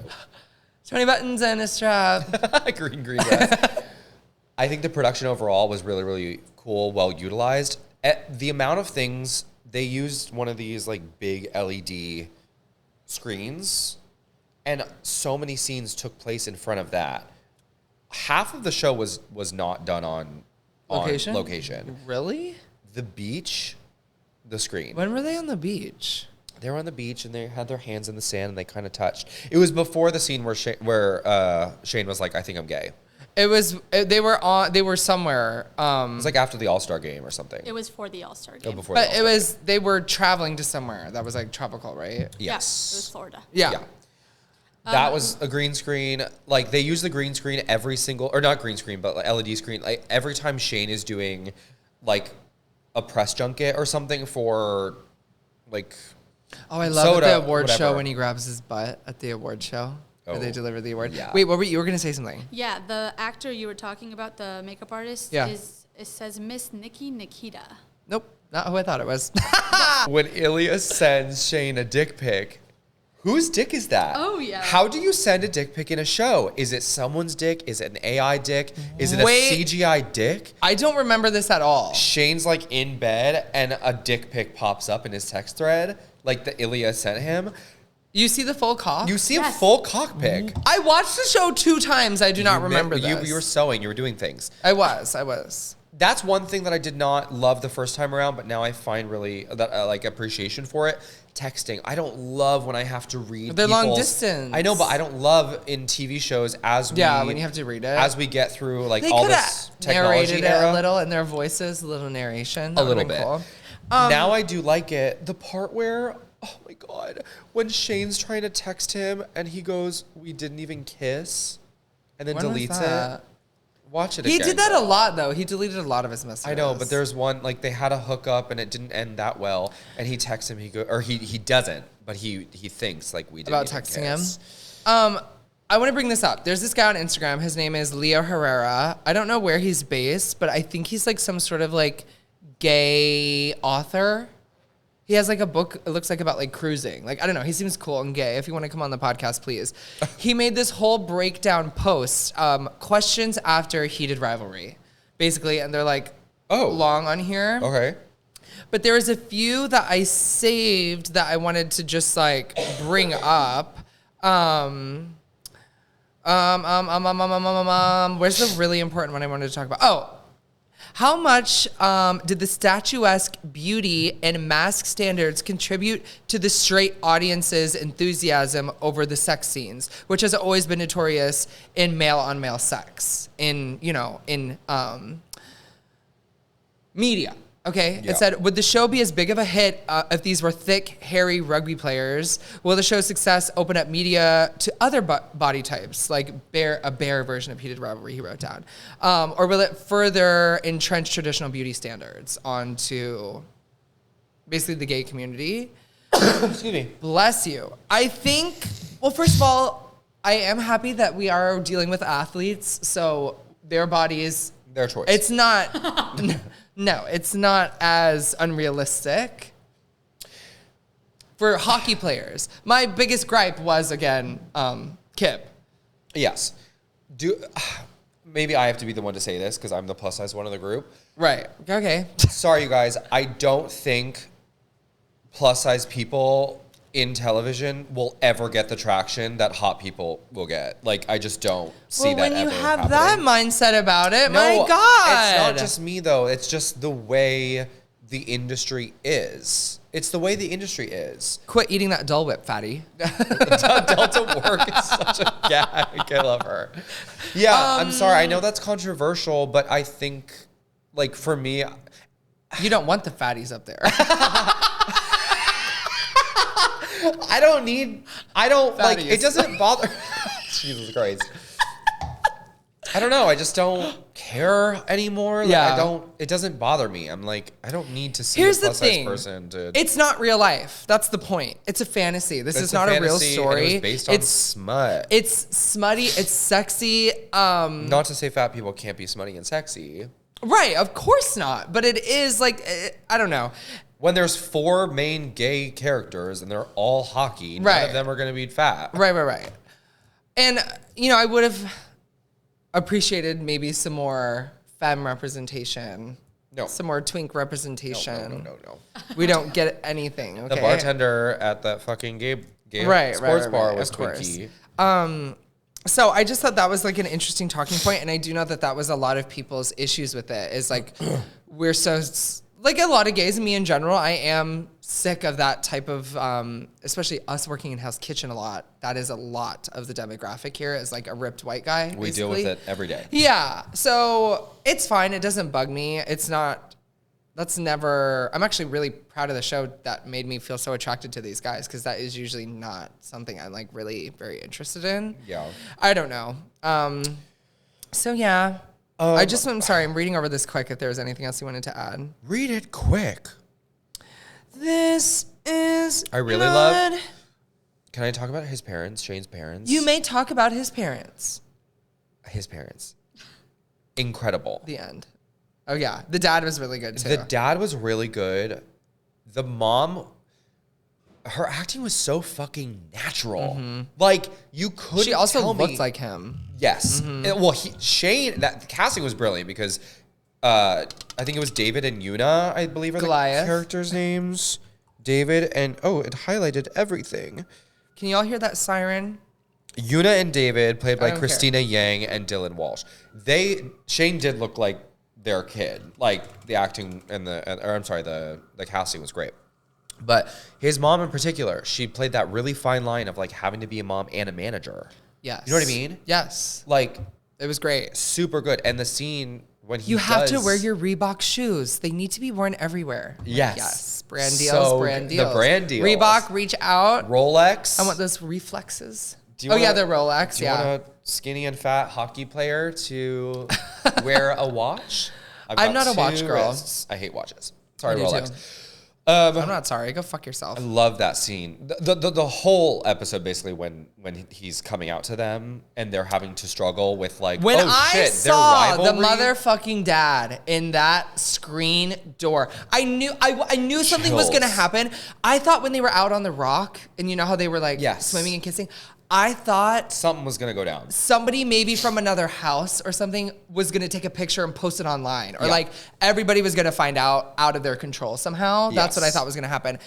A: 20 buttons and a strap.
B: green dress. I think the production overall was really, really cool, well utilized. The amount of things, they used one of these like big LED screens, and so many scenes took place in front of that. Half of the show was not done on location.
A: Really?
B: The beach, the screen.
A: When were they on the beach?
B: They were on the beach and they had their hands in the sand and they kind of touched. It was before the scene where Shane was like, I think I'm gay.
A: They were somewhere.
B: It was like after the All-Star game or something.
D: It was for the All-Star game.
B: Before
A: but they were traveling to somewhere that was like tropical, right?
B: Yes.
D: Yeah, it was Florida.
A: Yeah.
B: That was a green screen. Like they use the green screen every single, or not green screen, but like LED screen. Like every time Shane is doing like a press junket or something for like.
A: Oh, I love
B: soda,
A: at the award show
B: whatever.
A: when he grabs his butt at the award show. Where they
B: Oh,
A: deliver the award.
B: yeah.
A: Wait, what were you were gonna say something?
D: Yeah, the actor you were talking about, the makeup artist,
A: Yeah.
D: it says Miss Nikki Nikita.
A: Nope, not who I thought it was.
B: When Ilya sends Shane a dick pic, whose dick is that?
D: Oh, yeah.
B: How do you send a dick pic in a show? Is it someone's dick? Is it an AI dick? Is it
A: Wait.
B: a CGI dick?
A: I don't remember this at all.
B: Shane's like in bed and a dick pic pops up in his text thread, like the Ilya sent him.
A: You see the full cock?
B: You see
D: Yes.
B: a full cock pic.
A: I watched the show 2 times. I do not remember
B: you,
A: this.
B: you were sewing. You were doing things.
A: I was.
B: That's one thing that I did not love the first time around, but now I find really that like appreciation for it. Texting. I don't love when I have to read.
A: They're long
B: people's-
A: distance.
B: I know, but I don't love in TV shows as we
A: When you have to read it.
B: as we get through like
A: They
B: all
A: could
B: this
A: have
B: technology
A: narrated
B: era.
A: it a little in their voices, a little narration.
B: A
A: That
B: little
A: would've been
B: bit.
A: Cool.
B: Now I do like it. The part where, oh my god, when Shane's trying to text him and he goes, "We didn't even kiss," and then
A: When was
B: deletes
A: that?
B: it. Watch it
A: He
B: again.
A: did that a lot, though. He deleted a lot of his messages.
B: I know, but there's one like they had a hookup and it didn't end that well, and he texts him. He doesn't, but he thinks like we did
A: about texting him. I want to bring this up. There's this guy on Instagram. His name is Leo Herrera. I don't know where he's based, but I think he's like some sort of like gay author. He has like a book, it looks like about like cruising. Like, I don't know. He seems cool and gay. If you want to come on the podcast, please. He made this whole breakdown post, questions after heated rivalry, basically. And they're like, long on here.
B: Okay.
A: But there was a few that I saved that I wanted to just like bring up. Where's the really important one I wanted to talk about? Oh, how much did the statuesque beauty and mask standards contribute to the straight audience's enthusiasm over the sex scenes, which has always been notorious in male-on-male sex, in media? Okay,
B: Yeah.
A: It said, would the show be as big of a hit if these were thick, hairy rugby players? Will the show's success open up media to other body types, like a bare version of Heated Rivalry, he wrote down? Or will it further entrench traditional beauty standards onto basically the gay community?
B: Excuse me.
A: Bless you. I think, well, first of all, I am happy that we are dealing with athletes, so their bodies...
B: Their choice.
A: It's not... No, it's not as unrealistic. For hockey players, my biggest gripe was, again, Kip.
B: Yes. Maybe I have to be the one to say this because I'm the plus size one of the group.
A: Right. Okay.
B: Sorry, you guys. I don't think plus size people in television will ever get the traction that hot people will get. Like, I just don't see that
A: when
B: ever
A: you have
B: happening.
A: that mindset about it, my
B: No,
A: God.
B: It's not just me, though. It's just the way the industry is. It's the way the industry is.
A: Quit eating that Dole Whip, fatty.
B: Delta Work is such a gag. I love her. Yeah, I'm sorry. I know that's controversial, but I think, like, for me...
A: You don't want the fatties up there.
B: I don't like,
A: Fatties.
B: it doesn't bother. Jesus Christ. I don't know. I just don't care anymore. Like,
A: Yeah.
B: It doesn't bother me. I'm like, I don't need to see
A: Here's
B: a
A: the
B: plus size
A: thing.
B: person to.
A: It's not real life. That's the point. It's a fantasy. This
B: It's
A: is not a real
B: fantasy, and
A: story.
B: It was based on
A: it's
B: smut.
A: It's smutty. It's sexy.
B: Not to say fat people can't be smutty and sexy.
A: Right. Of course not. But it is like, I don't know.
B: When there's 4 main gay characters and they're all hockey, none
A: Right.
B: of them are going to be fat.
A: Right. And, you know, I would have appreciated maybe some more femme representation.
B: No.
A: Some more twink representation.
B: No.
A: We don't get anything. Okay?
B: The bartender at that fucking gay
A: Right,
B: sports
A: right,
B: bar
A: right,
B: was
A: of course.
B: Twinkie.
A: So I just thought that was like an interesting talking point, and I do know that that was a lot of people's issues with it. Is like we're so like a lot of gays and me in general. I am sick of that type of, especially us working in Hell's Kitchen a lot. That is a lot of the demographic here. Is like a ripped white guy.
B: We deal with it every day.
A: Yeah, so it's fine. It doesn't bug me. It's not. That's never. I'm actually really proud of the show that made me feel so attracted to these guys because that is usually not something I'm like really very interested in.
B: Yeah.
A: I don't know. So yeah. I'm sorry. I'm reading over this quick. If there was anything else you wanted to add.
B: Read it quick.
A: This is
B: I really
A: not.
B: love. Can I talk about his parents, Shane's parents?
A: You may talk about his parents.
B: His parents. Incredible.
A: The end. Oh yeah, the dad was really good too.
B: The dad was really good. The mom, her acting was so fucking natural. Like you couldn't.
A: she also
B: tell
A: looked
B: me,
A: like him.
B: yes. Well, Shane. That the casting was brilliant because I think it was David and Yuna. I believe are
A: Goliath.
B: the characters' names. David and it highlighted everything.
A: Can you all hear that siren?
B: Yuna and David, played by
A: don't
B: Christina Yang and Dylan Walsh. Shane did look like their kid. Like the acting and the casting was great. But his mom in particular, she played that really fine line of like having to be a mom and a manager.
A: Yes.
B: You know what I mean?
A: Yes.
B: Like
A: It was great.
B: super good. And the scene when he
A: You have to wear your Reebok shoes. They need to be worn everywhere.
B: Yes.
A: Yes. Brand deals,
B: So
A: brand
B: the
A: deals.
B: brand deals.
A: Reebok, reach out.
B: Rolex.
A: I want those reflexes.
B: Do you
A: Oh, yeah,
B: wanna-
A: the Rolex.
B: Do you
A: Yeah.
B: want a skinny and fat hockey player to wear a watch? I've
A: I'm
B: got
A: not a watch
B: 2
A: girl.
B: wrists. I hate watches. Sorry,
A: I do
B: Rolex.
A: too. I'm not sorry. Go fuck yourself.
B: I love that scene. The whole episode basically when he's coming out to them and they're having to struggle with like
A: When
B: oh
A: I
B: shit,
A: saw
B: their
A: the
B: rivalry.
A: motherfucking dad in that screen door, I knew something was gonna
B: Chills.
A: happen. I thought when they were out on the rock, and you know how they were like
B: Yes.
A: swimming and kissing, I thought
B: something was gonna go down.
A: somebody maybe from another house or something was gonna take a picture and post it online, or
B: Yeah.
A: like everybody was gonna find out of their control somehow. That's what I
B: Yes.
A: thought was gonna happen.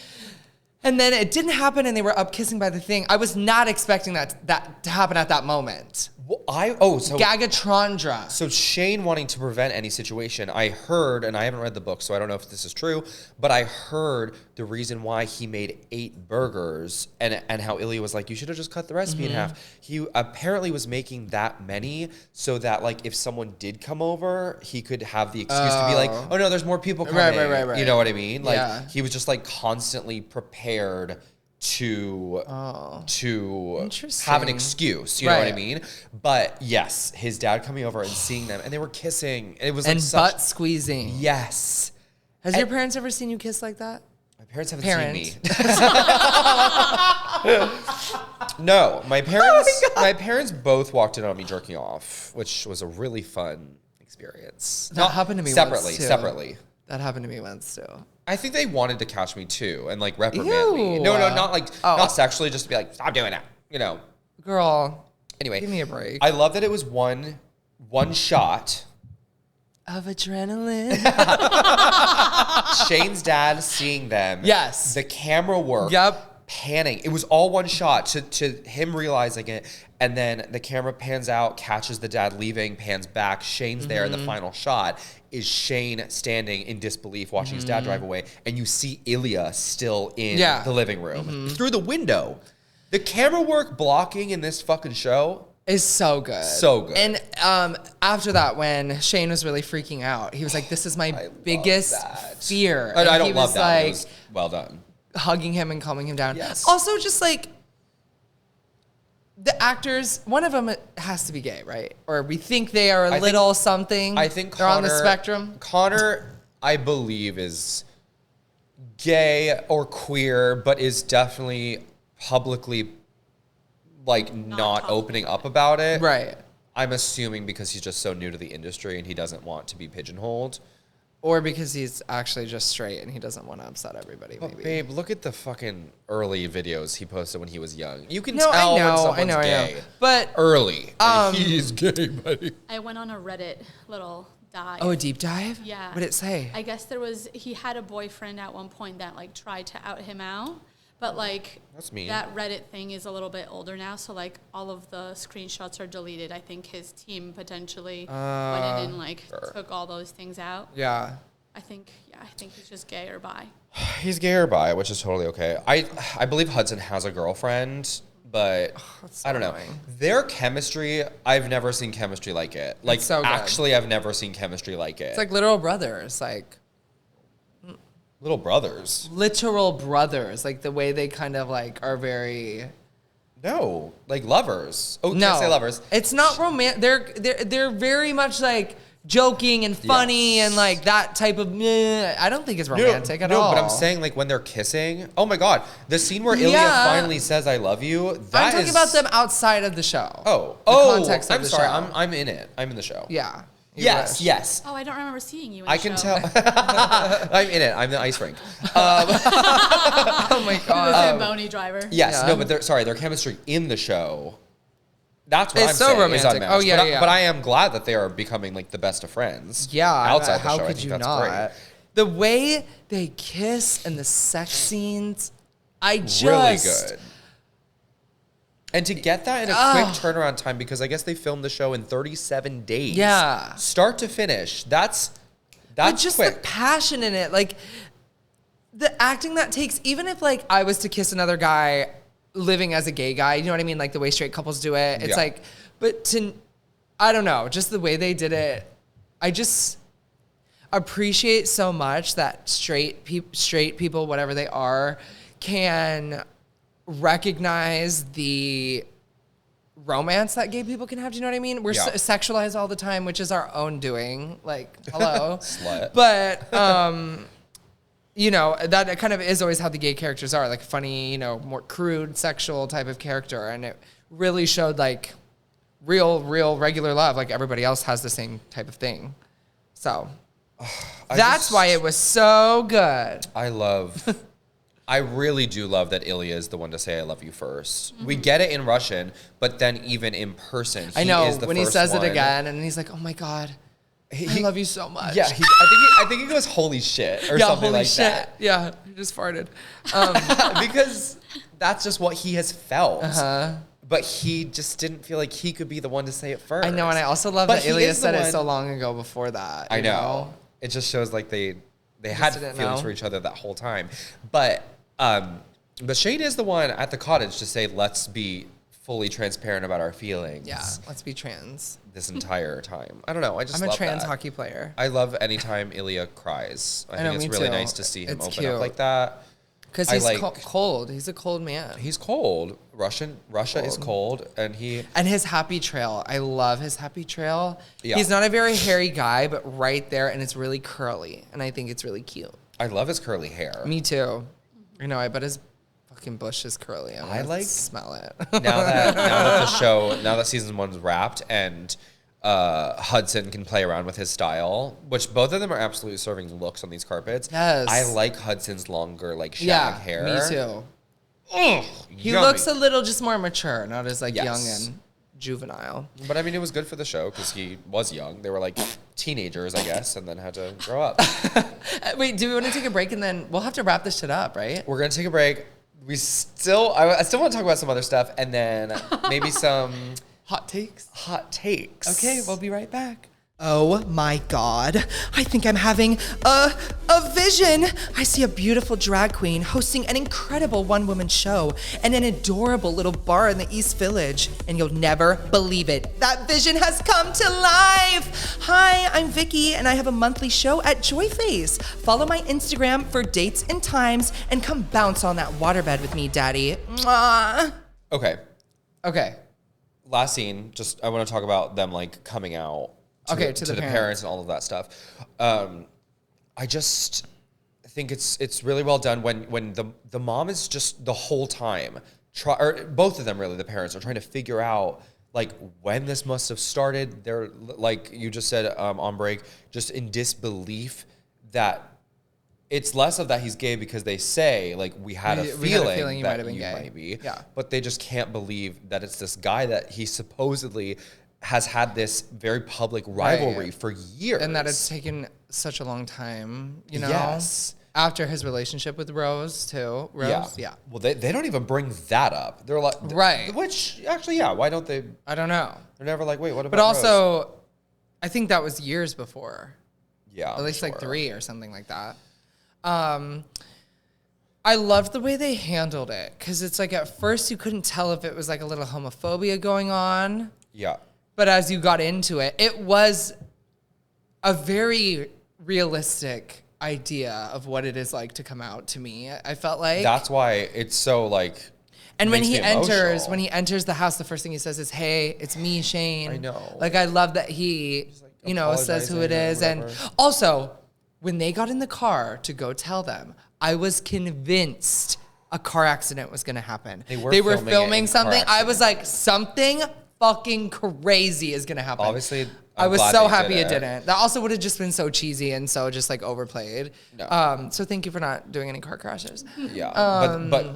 A: And then it didn't happen, and they were up kissing by the thing. I was not expecting that to happen at that moment.
B: Well, so
A: Gagatrondra.
B: So Shane wanting to prevent any situation, I heard, and I haven't read the book, so I don't know if this is true, but I heard the reason why he made 8 burgers and how Ilya was like, you should have just cut the recipe in half. He apparently was making that many so that like if someone did come over, he could have the excuse to be like, oh no, there's more people coming.
A: Right.
B: You know what I mean? Like
A: Yeah.
B: he was just like constantly prepared to have an
A: Interesting.
B: excuse, you know what I
A: Right.
B: mean? But yes, his dad coming over and seeing them, and they were kissing. It was like
A: And
B: such,
A: butt squeezing.
B: yes.
A: Has your parents ever seen you kiss like that?
B: My parents haven't
A: Parent.
B: seen me. No, my parents. My parents both walked in on me jerking off, which was a really fun experience.
A: That happened to me
B: separately.
A: once, too.
B: Separately.
A: That happened to me once too.
B: I think they wanted to catch me too and like reprimand me.
A: Ew.
B: No, not like
A: Oh.
B: not sexually, just to be like, stop doing that. You know.
A: Girl,
B: Anyway,
A: give me a break.
B: I love that it was one shot.
A: Of adrenaline.
B: Shane's dad seeing them.
A: Yes.
B: The camera work.
A: Yep.
B: Panning. It was all one shot to him realizing it. And then the camera pans out, catches the dad leaving, pans back. Shane's there. And the final shot is Shane standing in disbelief watching his dad drive away. And you see Ilya still in
A: Yeah.
B: the living room through the window. The camera work blocking in this fucking show.
A: Is so good.
B: So good.
A: And after that, when Shane was really freaking out, he was like, this is my
B: love
A: biggest
B: that.
A: fear.
B: I
A: And
B: don't
A: he
B: love
A: was
B: that. But it
A: like
B: was well done.
A: hugging him and calming him down.
B: Yes.
A: Also, just like the actors, one of them has to be gay, right? Or we think they are a little something.
B: I think
A: they're on the spectrum.
B: Connor, I believe, is gay or queer, but is definitely publicly like not opening up about it.
A: Right.
B: I'm assuming because he's just so new to the industry and he doesn't want to be pigeonholed.
A: Or because he's actually just straight and he doesn't want to upset everybody,
B: But
A: maybe.
B: babe, look at the fucking early videos he posted when he was young. You can
A: No,
B: tell
A: I know,
B: when someone's
A: I
B: gay.
A: know. But
B: Early. He's gay, buddy.
D: I went on a Reddit little dive.
A: oh, a deep dive?
D: Yeah.
A: What did it say?
D: I guess he had a boyfriend at one point that like tried to out him out. But like
B: That's mean.
D: that Reddit thing is a little bit older now, so like all of the screenshots are deleted. I think his team potentially went in and like took all those things out.
A: Yeah.
D: I think he's just gay or bi.
B: He's gay or bi, which is totally okay. I believe Hudson has a girlfriend, but I don't know.
A: annoying.
B: Their chemistry, I've never seen chemistry like it. Like,
A: so good.
B: actually, I've never seen chemistry like it.
A: It's like literal brothers, like
B: Little brothers.
A: literal brothers, like the way they kind of like are very.
B: No, like lovers. Oh,
A: No,
B: can't say lovers.
A: It's not romantic. They're very much like joking and funny and like that type of. I don't think it's romantic at all.
B: No, but I'm saying like when they're kissing. Oh my God, the scene where Ilya finally says "I love you."
A: I'm talking about them outside of the show.
B: Context of I'm sorry. Show. I'm in it. I'm in the show.
A: Yeah.
B: Yes.
D: Oh, I don't remember seeing you in
B: I
D: the
B: can
D: show.
B: tell. I'm in it. I'm the ice rink.
A: Oh my God.
D: The Zamboni driver.
B: Yes. No, but their chemistry in the show. That's what I'm
A: so
B: saying.
A: Romantic.
B: Is unmatched.
A: Oh yeah,
B: but I am glad that they are becoming like the best of friends.
A: Yeah.
B: Outside the show,
A: how
B: I
A: could
B: think
A: you
B: that's
A: not?
B: great.
A: The way they kiss and the sex scenes,
B: Really good. And to get that in a quick turnaround time, because I guess they filmed the show in 37 days.
A: Yeah.
B: Start to finish. That's
A: just
B: quick.
A: the passion in it, like the acting that takes. Even if like I was to kiss another guy living as a gay guy, you know what I mean? Like the way straight couples do it. It's like, but I don't know, just the way they did it. I just appreciate so much that straight people, whatever they are, can recognize the romance that gay people can have. Do you know what I mean? We're sexualized all the time, which is our own doing. Like, hello.
B: Slut.
A: But, you know, that kind of is always how the gay characters are, like funny, you know, more crude sexual type of character. And it really showed like real regular love. Like everybody else has the same type of thing. So that's why it was so good.
B: I really do love that Ilya is the one to say "I love you" first. We get it in Russian, but then even in person,
A: I know
B: is the
A: when he
B: first
A: says
B: one.
A: it again, and he's like, "Oh my God, I love you so much."
B: Yeah, I think he goes "Holy shit" or something
A: holy
B: like
A: shit.
B: that.
A: Yeah, he just farted.
B: Because that's just what he has felt. But he just didn't feel like he could be the one to say it first.
A: I know, and I also love that Ilya said it so long ago before that.
B: I know. It just shows like they had feelings for each other that whole time. But Shane is the one at the cottage to say, let's be fully transparent about our feelings.
A: Yeah, let's be trans.
B: This entire time. I don't know. I'm
A: a trans hockey player.
B: I love anytime Ilya cries. I think it's really nice to see him open up like that.
A: Because he's cold. He's a cold man.
B: He's cold. Russia is cold, and
A: his happy trail. I love his happy trail.
B: Yeah.
A: He's not a very hairy guy, but right there, and it's really curly, and I think it's really cute.
B: I love his curly hair.
A: Me too. I know. I bet his fucking bush is curly.
B: I like
A: smell it.
B: now that season 1's wrapped, and Hudson can play around with his style, which both of them are absolutely serving looks on these carpets.
A: Yes.
B: I like Hudson's longer, like, shag hair.
A: Me too.
B: Ugh,
A: he looks a little just more mature, not as like young and juvenile.
B: But I mean, it was good for the show because he was young. They were like teenagers, I guess, and then had to grow up.
A: Wait, do we want to take a break and then we'll have to wrap this shit up, right?
B: We're going to take a break. I still want to talk about some other stuff, and then maybe some
A: hot takes.
B: Okay,
A: we'll be right back. Oh my God, I think I'm having a vision. I see a beautiful drag queen hosting an incredible one-woman show and an adorable little bar in the East Village, and you'll never believe it. That vision has come to life. Hi, I'm Vicky, and I have a monthly show at Joyface. Follow my Instagram for dates and times, and come bounce on that waterbed with me, Daddy. Mwah.
B: Okay. Last scene, I want to talk about them like coming out. To the parents and all of that stuff. I just think it's really well done when the mom is just the whole time, or both of them really, the parents are trying to figure out like when this must have started. They're like you just said on break, just in disbelief that it's less of that he's gay because they say like we had a feeling
A: you
B: that
A: might have been
B: you
A: gay.
B: might be,
A: yeah.
B: But they just can't believe that it's this guy that he supposedly has had this very public rivalry for years.
A: And that it's taken such a long time, you know?
B: Yes.
A: After his relationship with Rose, too. Yeah.
B: Well, they don't even bring that up. They're like...
A: Right.
B: Which, actually, yeah, why don't they...
A: I don't know.
B: They're never like, wait, what about
A: But also,
B: Rose?
A: I think that was years before.
B: Yeah,
A: At least like 3 or something like that. I loved the way they handled it. Because it's like, at first, you couldn't tell if it was like a little homophobia going on.
B: Yeah.
A: But as you got into it, it was a very realistic idea of what it is like to come out to me. I felt like
B: that's why it's so like.
A: And when he enters the house, the first thing he says is, "Hey, it's me, Shane."
B: I know.
A: Like I love that he
B: He's like,
A: you know, says who it is. And also, when they got in the car to go tell them, I was convinced a car accident was going to happen. They were filming something. I was like, something fucking crazy is going to happen.
B: Obviously,
A: I was so happy it didn't. That also would have just been so cheesy and so just like overplayed. No. So thank you for not doing any car crashes.
B: Yeah, but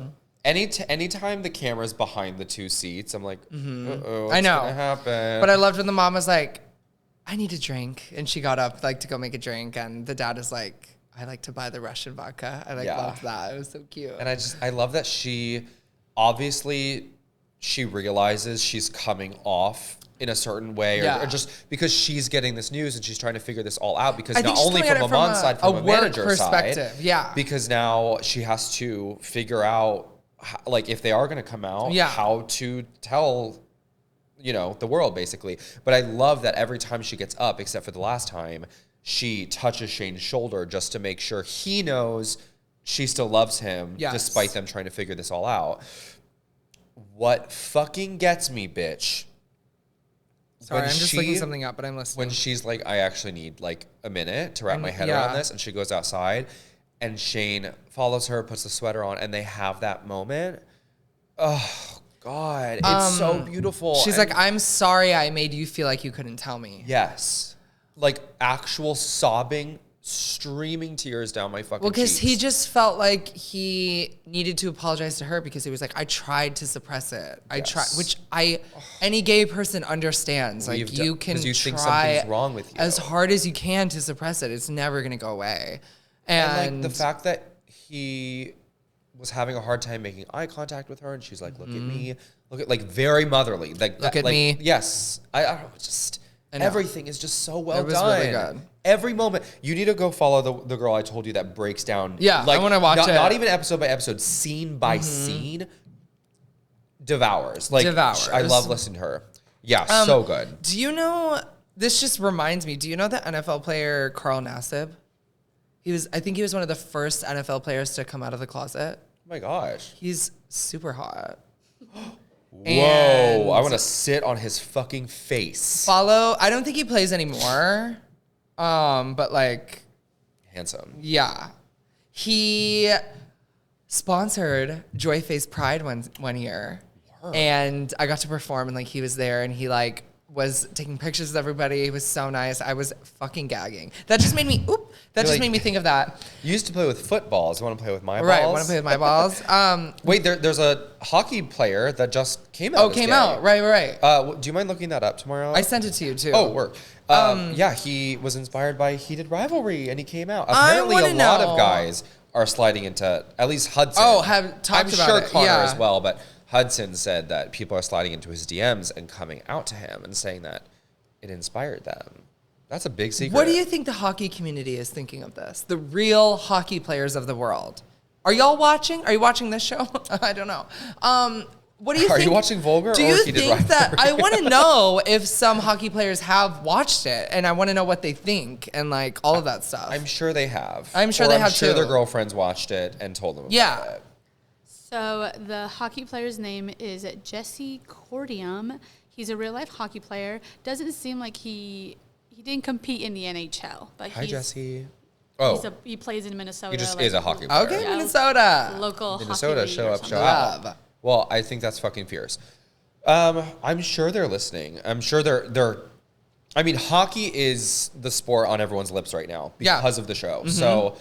B: anytime the camera's behind the two seats, I'm like, what's
A: I know.
B: gonna happen?
A: But I loved when the mom was like, I need a drink, and she got up like to go make a drink, and the dad is like, I like to buy the Russian vodka. I loved that. It was so cute.
B: And I love that she realizes she's coming off in a certain way, or just because she's getting this news and she's trying to figure this all out, because not only from a mom's side, from a manager
A: perspective,
B: side, because now she has to figure out like if they are going to come out, how to tell, you know, the world basically. But I love that every time she gets up, except for the last time, she touches Shane's shoulder just to make sure he knows she still loves him, despite them trying to figure this all out. What fucking gets me, bitch.
A: Sorry, I'm just looking something up, but I'm listening.
B: When she's like, I actually need like a minute to wrap my head around this, and she goes outside, and Shane follows her, puts the sweater on, and they have that moment. Oh, God. It's so beautiful.
A: She's like, I'm sorry I made you feel like you couldn't tell me.
B: Yes. Like actual sobbing, streaming tears down my fucking cheeks.
A: Well, because he just felt like he needed to apologize to her because he was like, I tried to suppress it. I tried, which any gay person understands. Like you can
B: you
A: try
B: think something's wrong with you.
A: As hard as you can to suppress it. It's never going to go away.
B: And like the fact that he was having a hard time making eye contact with her, and she's like, look at me, like very motherly. Like,
A: look at me.
B: Yes. I don't know, just everything is just so well done.
A: Really good.
B: Every moment. You need to go follow the girl I told you that breaks down.
A: Yeah,
B: like,
A: I want to watch it.
B: Not even episode by episode, scene by scene. Devours. Like, I love listening to her. Yeah, so good.
A: Do you know, this just reminds me, do you know the NFL player Carl Nassib? I think he was one of the first NFL players to come out of the closet.
B: Oh my gosh.
A: He's super hot.
B: Whoa, I want to sit on his fucking face.
A: I don't think he plays anymore. But like,
B: handsome.
A: Yeah. He sponsored Joy Face Pride one year. Wow. And I got to perform, and like he was there, and he like was taking pictures with everybody. It was so nice. I was fucking gagging. That just made me made me think of that.
B: You used to play with footballs. You want to play with my balls?
A: Right, want to play with my balls.
B: Wait, there's a hockey player that just came out.
A: Came out. Right.
B: Do you mind looking that up tomorrow?
A: I sent it to you too.
B: Oh, work. Yeah, he was inspired by He did Rivalry, and he came out. Apparently, a lot of guys are sliding into, at least Hudson.
A: Oh, have talked about it.
B: I'm sure Connor as well, but Hudson said that people are sliding into his DMs and coming out to him and saying that it inspired them. That's a big secret.
A: What do you think the hockey community is thinking of this? The real hockey players of the world. Are y'all watching? Are you watching this show? I don't know. What do you think?
B: Are you watching VulgHER?
A: Do you think that I want to know if some hockey players have watched it, and I want to know what they think and like all of that stuff.
B: I'm sure they have.
A: I'm sure they have too.
B: their girlfriends watched it and told them about it.
D: So the hockey player's name is Jesse Cordium. He's a real life hockey player. Doesn't seem like he didn't compete in the NHL. But
B: Hi, Jesse.
D: He plays in Minnesota.
B: He just is a hockey player.
A: Okay, Minnesota.
D: Local
B: Minnesota,
D: hockey
B: show up, show
A: out.
B: out. Well, I think that's fucking fierce. I'm sure they're listening. I'm sure they're. I mean, hockey is the sport on everyone's lips right now because of the show. Mm-hmm. So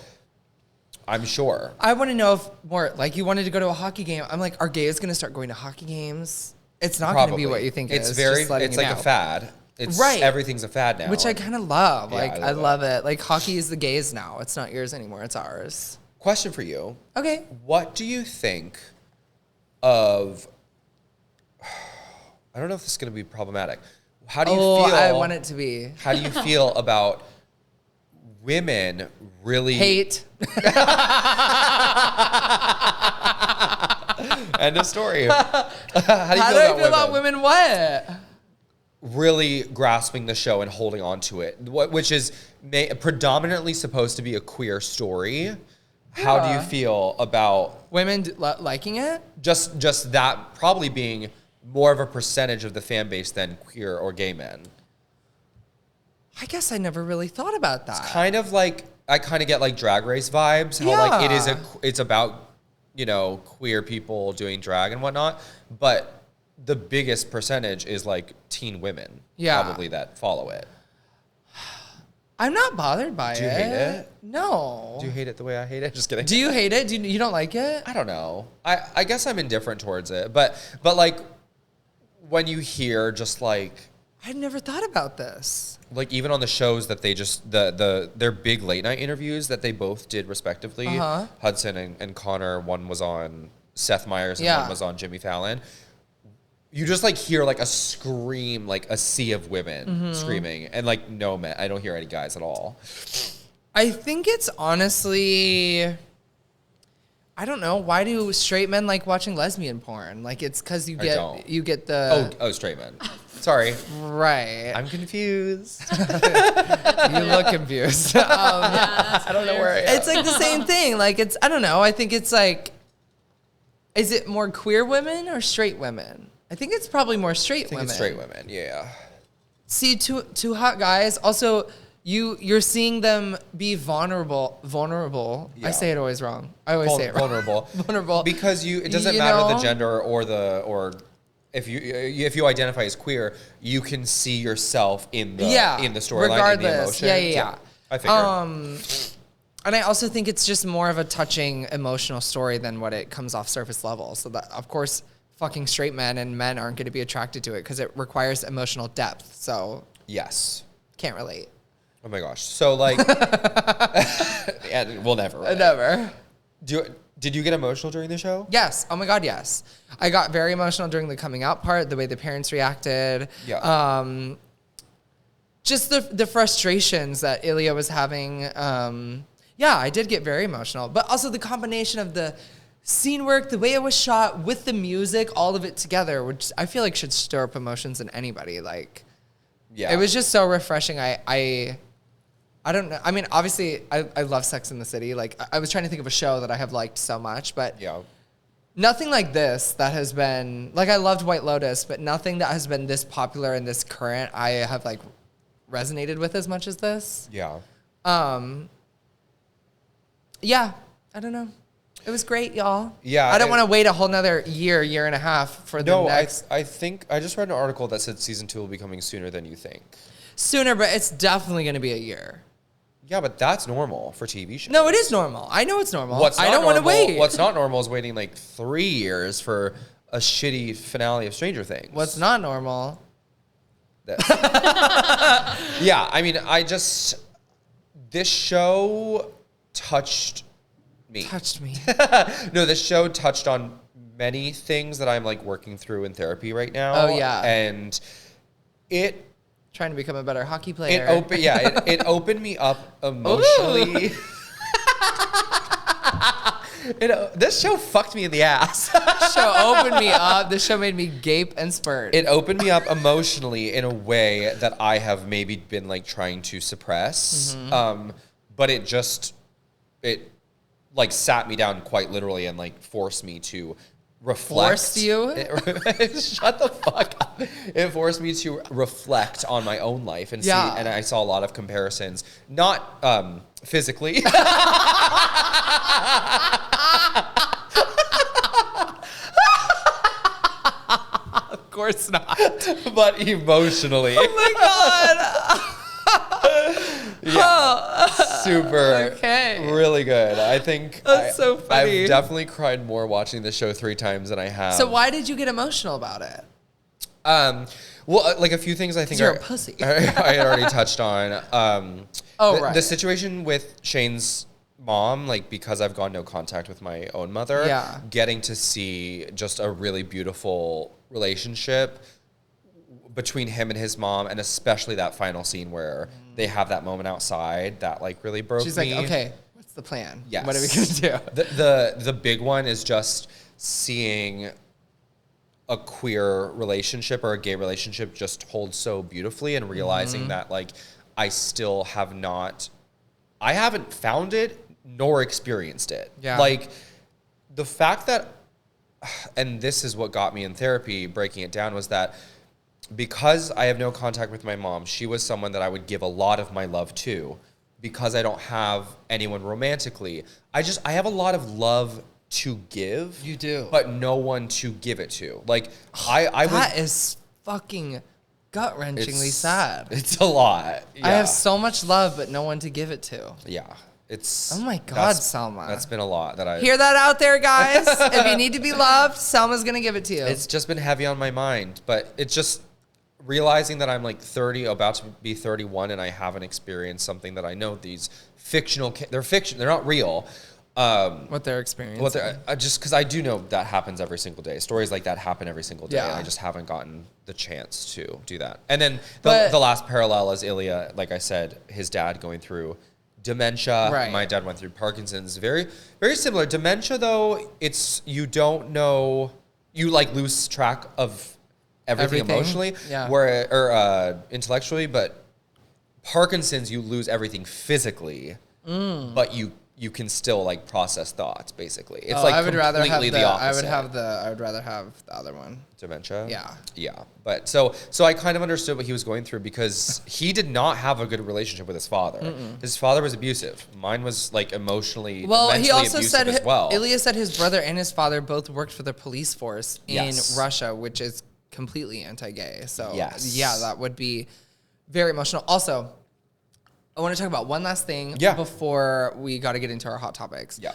B: I'm sure.
A: I want to know if more like you wanted to go to a hockey game. I'm like, are gays going to start going to hockey games? It's not going to be what you think it is.
B: It's like a fad. It's right. Everything's a fad now.
A: Which I kind of love. Like I love it. Like hockey is the gays now. It's not yours anymore. It's ours.
B: Question for you.
A: Okay.
B: What do you think of? I don't know if this is going to be problematic. How do you feel?
A: I want it to be.
B: How do you feel about women really
A: hate?
B: End of story.
A: How do I feel about women? What?
B: Really grasping the show and holding on to it, which is predominantly supposed to be a queer story. Yeah. How do you feel about
A: women liking it?
B: Just that probably being more of a percentage of the fan base than queer or gay men.
A: I guess I never really thought about that.
B: Kind of like, I kind of get like Drag Race vibes. How like it's about, you know, queer people doing drag and whatnot. But the biggest percentage is like teen women.
A: Yeah.
B: Probably that follow it.
A: I'm not bothered by it.
B: Do you hate it?
A: No.
B: Do you hate it the way I hate it? Just kidding.
A: Do you hate it? You don't like it?
B: I don't know. I guess I'm indifferent towards it. But like when you hear just like
A: I'd never thought about this.
B: Like even on the shows that they just their big late night interviews that they both did respectively, Hudson and Connor, one was on Seth Meyers and one was on Jimmy Fallon. You just like hear like a scream, like a sea of women screaming, and like no men. I don't hear any guys at all.
A: I think it's honestly, I don't know. Why do straight men like watching lesbian porn? Like it's because you get the
B: oh straight men. Sorry,
A: right.
B: I'm confused.
A: You look confused.
D: I
B: don't know where I am.
A: It's like the same thing. Like it's I don't know. I think it's like, is it more queer women or straight women? I think it's probably more straight women.
B: It's straight women, yeah.
A: See, two hot guys. Also, you're seeing them be vulnerable.
B: Yeah.
A: I say it always wrong. I always say it wrong. Vulnerable.
B: Because it doesn't matter the gender or if you identify as queer, you can see yourself in the storyline, in the emotion.
A: Yeah.
B: I figured.
A: And I also think it's just more of a touching emotional story than what it comes off surface level. So that of course fucking straight men and men aren't going to be attracted to it because it requires emotional depth. So
B: yes,
A: can't relate.
B: Oh my gosh. So like, and we'll never. Relate.
A: Never.
B: Did you get emotional during the show?
A: Yes. Oh my God, yes. I got very emotional during the coming out part, the way the parents reacted.
B: Yeah.
A: Just the frustrations that Ilya was having. Yeah, I did get very emotional. But also the combination of the scene work, the way it was shot, with the music, all of it together, which I feel like should stir up emotions in anybody. Like,
B: yeah,
A: it was just so refreshing. I don't know. I mean, obviously, I love Sex in the City. Like, I was trying to think of a show that I have liked so much, but nothing like this that has been, like, I loved White Lotus, but nothing that has been this popular and this current I have, like, resonated with as much as this.
B: Yeah.
A: Yeah, I don't know. It was great, y'all.
B: Yeah.
A: I don't want to wait a whole nother year and a half for the next.
B: I think I just read an article that said season 2 will be coming sooner than you think.
A: Sooner, but it's definitely going to be a year.
B: Yeah, but that's normal for TV shows.
A: No, it is normal. I know it's normal. I don't want to wait.
B: What's not normal is waiting like 3 years for a shitty finale of Stranger Things.
A: What's not normal?
B: Yeah, I mean, this show touched me. No, this show touched on many things that I'm like working through in therapy right now.
A: Oh yeah.
B: And it
A: trying to become a better hockey player.
B: It opened me up emotionally. This show fucked me in the ass.
A: Show opened me up. This show made me gape and spurt.
B: It opened me up emotionally in a way that I have maybe been like trying to suppress. But it like sat me down quite literally and like forced me to reflect.
A: Forced you?
B: Shut the fuck up. It forced me to reflect on my own life and see, and I saw a lot of comparisons, not physically.
A: Of course not.
B: But emotionally.
A: Oh my God.
B: Yeah. Super.
A: Okay.
B: Really good. I think
A: That's so funny.
B: I've definitely cried more watching the show 3 times than I have.
A: So why did you get emotional about it?
B: Well, like a few things I think
A: You're a pussy.
B: I had already touched on.
A: Right.
B: The situation with Shane's mom, like because I've gone no contact with my own mother, getting to see just a really beautiful relationship between him and his mom, and especially that final scene where they have that moment outside that like really broke me.
A: She's like, okay, what's the plan?
B: Yes.
A: What are we gonna do?
B: The big one is just seeing a queer relationship or a gay relationship just hold so beautifully, and realizing that like I haven't found it nor experienced it.
A: Yeah.
B: Like the fact that, and this is what got me in therapy, breaking it down, was that because I have no contact with my mom, she was someone that I would give a lot of my love to. Because I don't have anyone romantically, I have a lot of love to give.
A: You do.
B: But no one to give it to. Like, I would...
A: That is fucking gut-wrenchingly sad.
B: It's a lot. Yeah.
A: I have so much love, but no one to give it to.
B: Yeah. It's...
A: Oh my God, Selma.
B: That's been a lot that I...
A: Hear that out there, guys? If you need to be loved, Selma's going to give it to you.
B: It's just been heavy on my mind. But it's just realizing that I'm like 30, about to be 31, and I haven't experienced something that I know these fictional... They're fiction. They're not real.
A: What they're experiencing.
B: Just because I do know that happens every single day. Stories like that happen every single day.
A: Yeah.
B: And I just haven't gotten the chance to do that. And then the last parallel is Ilya, like I said, his dad going through dementia.
A: Right.
B: My dad went through Parkinson's. Very, very similar. Dementia, though, it's you don't know, you like lose track of everything. Emotionally,
A: yeah,
B: or intellectually, but Parkinson's, you lose everything physically, but you can still like process thoughts. Basically, it's like
A: I would rather have
B: the opposite.
A: I would rather have the other one.
B: Dementia.
A: Yeah.
B: But so I kind of understood what he was going through because he did not have a good relationship with his father. His father was abusive. Mine was like emotionally. Mentally
A: he also
B: abusive
A: said
B: as well.
A: Ilya said his brother and his father both worked for the police force
B: Yes.
A: in Russia, which is completely anti-gay. So
B: Yes.
A: yeah, that would be very emotional. Also, I want to talk about one last thing before we got to get into our hot topics.
B: Yeah.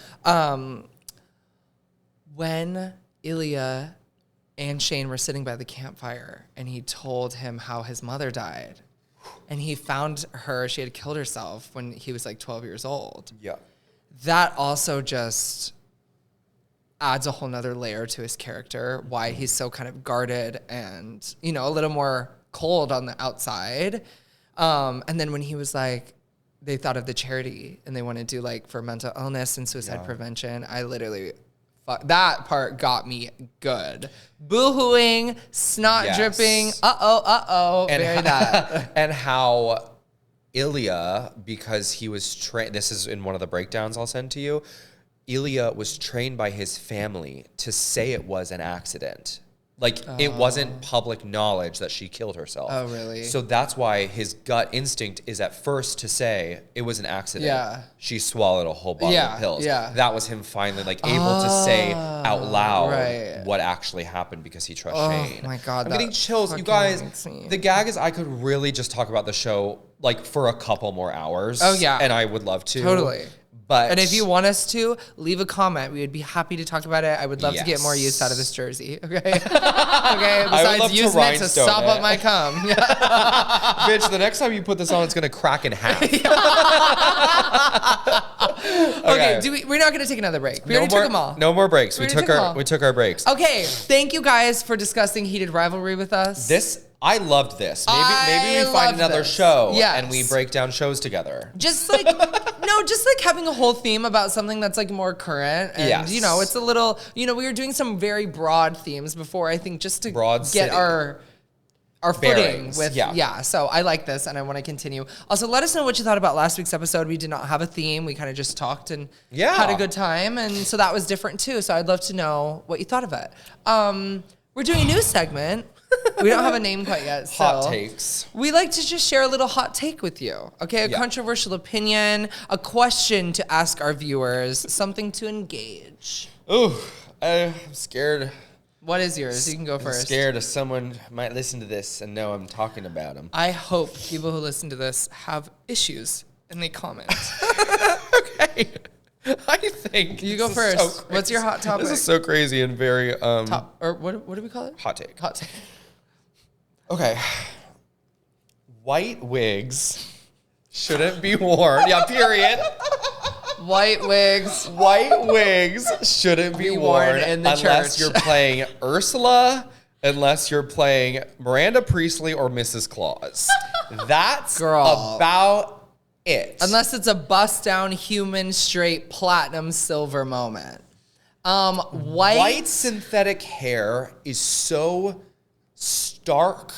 A: When Ilya and Shane were sitting by the campfire and he told him how his mother died and he found her, she had killed herself when he was like 12 years old.
B: Yeah.
A: That also just adds a whole nother layer to his character, why he's so kind of guarded and, you know, a little more cold on the outside. And then when he was like, they thought of the charity and they want to do like for mental illness and suicide prevention, I literally, that part got me good. Boo-hooing, snot dripping, very that.
B: And how Ilya, because he was trained, this is in one of the breakdowns I'll send to you, Ilya was trained by his family to say it was an accident. Like, it wasn't public knowledge that she killed herself.
A: Oh, really?
B: So that's why his gut instinct is at first to say it was an accident.
A: Yeah.
B: She swallowed a whole bottle of pills.
A: Yeah.
B: That was him finally, like, able to say out loud what actually happened because he trusts Shane.
A: Oh, my God.
B: I'm getting chills. You guys, the gag is I could really just talk about the show, like, for a couple more hours.
A: Oh, yeah.
B: And I would love to.
A: Totally.
B: But
A: and if you want us to, leave a comment. We would be happy to talk about it. I would love to get more use out of this jersey. Okay. Okay. Besides using it to sop up my cum.
B: Bitch, the next time you put this on, it's gonna crack in half.
A: Okay. We're not gonna take another break. We already took them all.
B: No more breaks. We took our breaks.
A: Okay. Thank you guys for discussing heated rivalry with us.
B: I loved this. Maybe we find another show and we break down shows together.
A: Just like just like having a whole theme about something that's like more current. And you know, it's a little, you know, we were doing some very broad themes before, I think, just to get our footing with so I like this and I want to continue. Also, let us know what you thought about last week's episode. We did not have a theme. We kind of just talked and had a good time, and so that was different too. So I'd love to know what you thought of it. We're doing a new segment. We don't have a name quite yet.
B: Hot takes.
A: We like to just share a little hot take with you. Okay, a controversial opinion, a question to ask our viewers, something to engage.
B: Ooh, I'm scared.
A: What is yours? You can go first.
B: I'm scared if someone might listen to this and know I'm talking about them.
A: I hope people who listen to this have issues and they comment.
B: Okay. I think
A: you go first. So what's your hot topic?
B: This is so crazy and very
A: what do we call it?
B: Hot take.
A: Hot take.
B: Okay. White wigs shouldn't be worn. Yeah, period.
A: White wigs
B: shouldn't be worn
A: in the
B: unless
A: church.
B: you're playing Ursula, unless you're playing Miranda Priestley or Mrs. Claus. That's about it.
A: Unless it's a bust down human straight platinum silver moment.
B: White synthetic hair is so stark.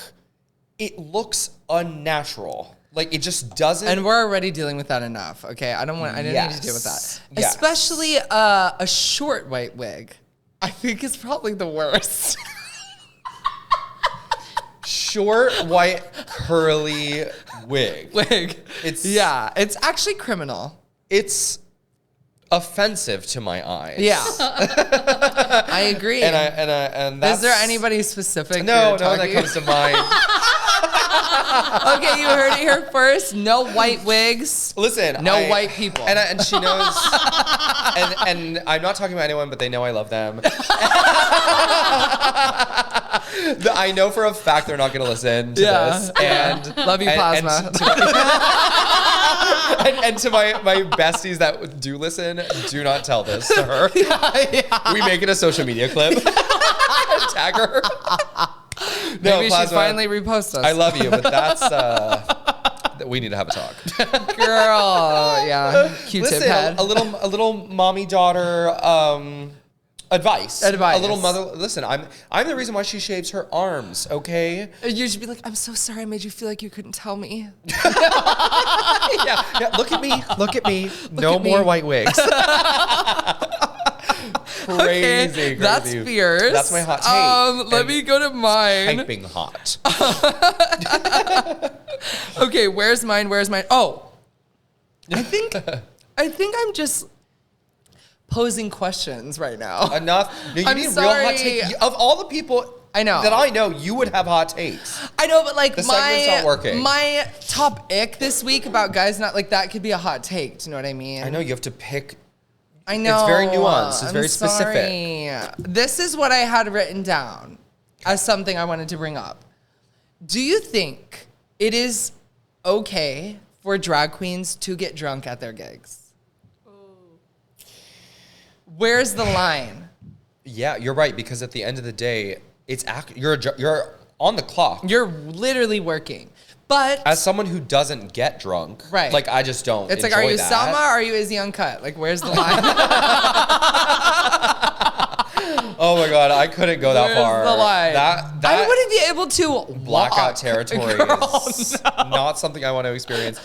B: It looks unnatural. Like, it just doesn't.
A: And we're already dealing with that enough. Okay, I didn't need to deal with that.
B: Yes.
A: Especially a short white wig. I think it's probably the worst.
B: short, white, curly wig.
A: It's actually criminal.
B: It's offensive to my eyes.
A: Yeah. I agree.
B: And that's...
A: Is there anybody specific?
B: No one that comes to mind.
A: Okay, you heard it here first. No white wigs.
B: Listen,
A: no white people.
B: And she knows. and I'm not talking about anyone, but they know I love them. I know for a fact they're not going to listen to this. And
A: love you, Plasma.
B: And to my besties that do listen, do not tell this to her. We make it a social media clip. Tag her. No,
A: Maybe
B: Plasma,
A: she finally repost us.
B: I love you, but that's we need to have a talk.
A: Girl, yeah. Q-tip
B: Listen,
A: head.
B: a little mommy daughter advice. A little mother. Listen, I'm the reason why she shaves her arms. Okay.
A: You should be like, I'm so sorry. I made you feel like you couldn't tell me.
B: yeah. Look at me. No more white wigs. Crazy.
A: That's fierce.
B: That's my hot take.
A: Let me go to mine.
B: Typing hot.
A: Okay, where's mine? Oh, I think I'm just posing questions right now.
B: Enough. No, you
A: I'm
B: need
A: sorry.
B: real hot takes. Of all the people that I know, you would have hot takes.
A: I know, but like
B: the segment's not working.
A: My top ick this week about guys not like that could be a hot take. Do you know what I mean?
B: I know you have to pick.
A: I know.
B: It's very nuanced. It's
A: I'm
B: very specific.
A: Sorry. This is what I had written down as something I wanted to bring up. Do you think it is okay for drag queens to get drunk at their gigs? Where's the line?
B: Yeah, you're right, because at the end of the day, you're on the clock.
A: You're literally working. But
B: as someone who doesn't get drunk,
A: right?
B: Like I just don't.
A: It's like, are you Selma or are you Izzy Uncut? Like, where's the line?
B: Oh my God, I couldn't go that far.
A: Where's the line?
B: That
A: I wouldn't be able to
B: blackout
A: walk.
B: territory
A: Girl,
B: is
A: no.
B: not something I want to experience.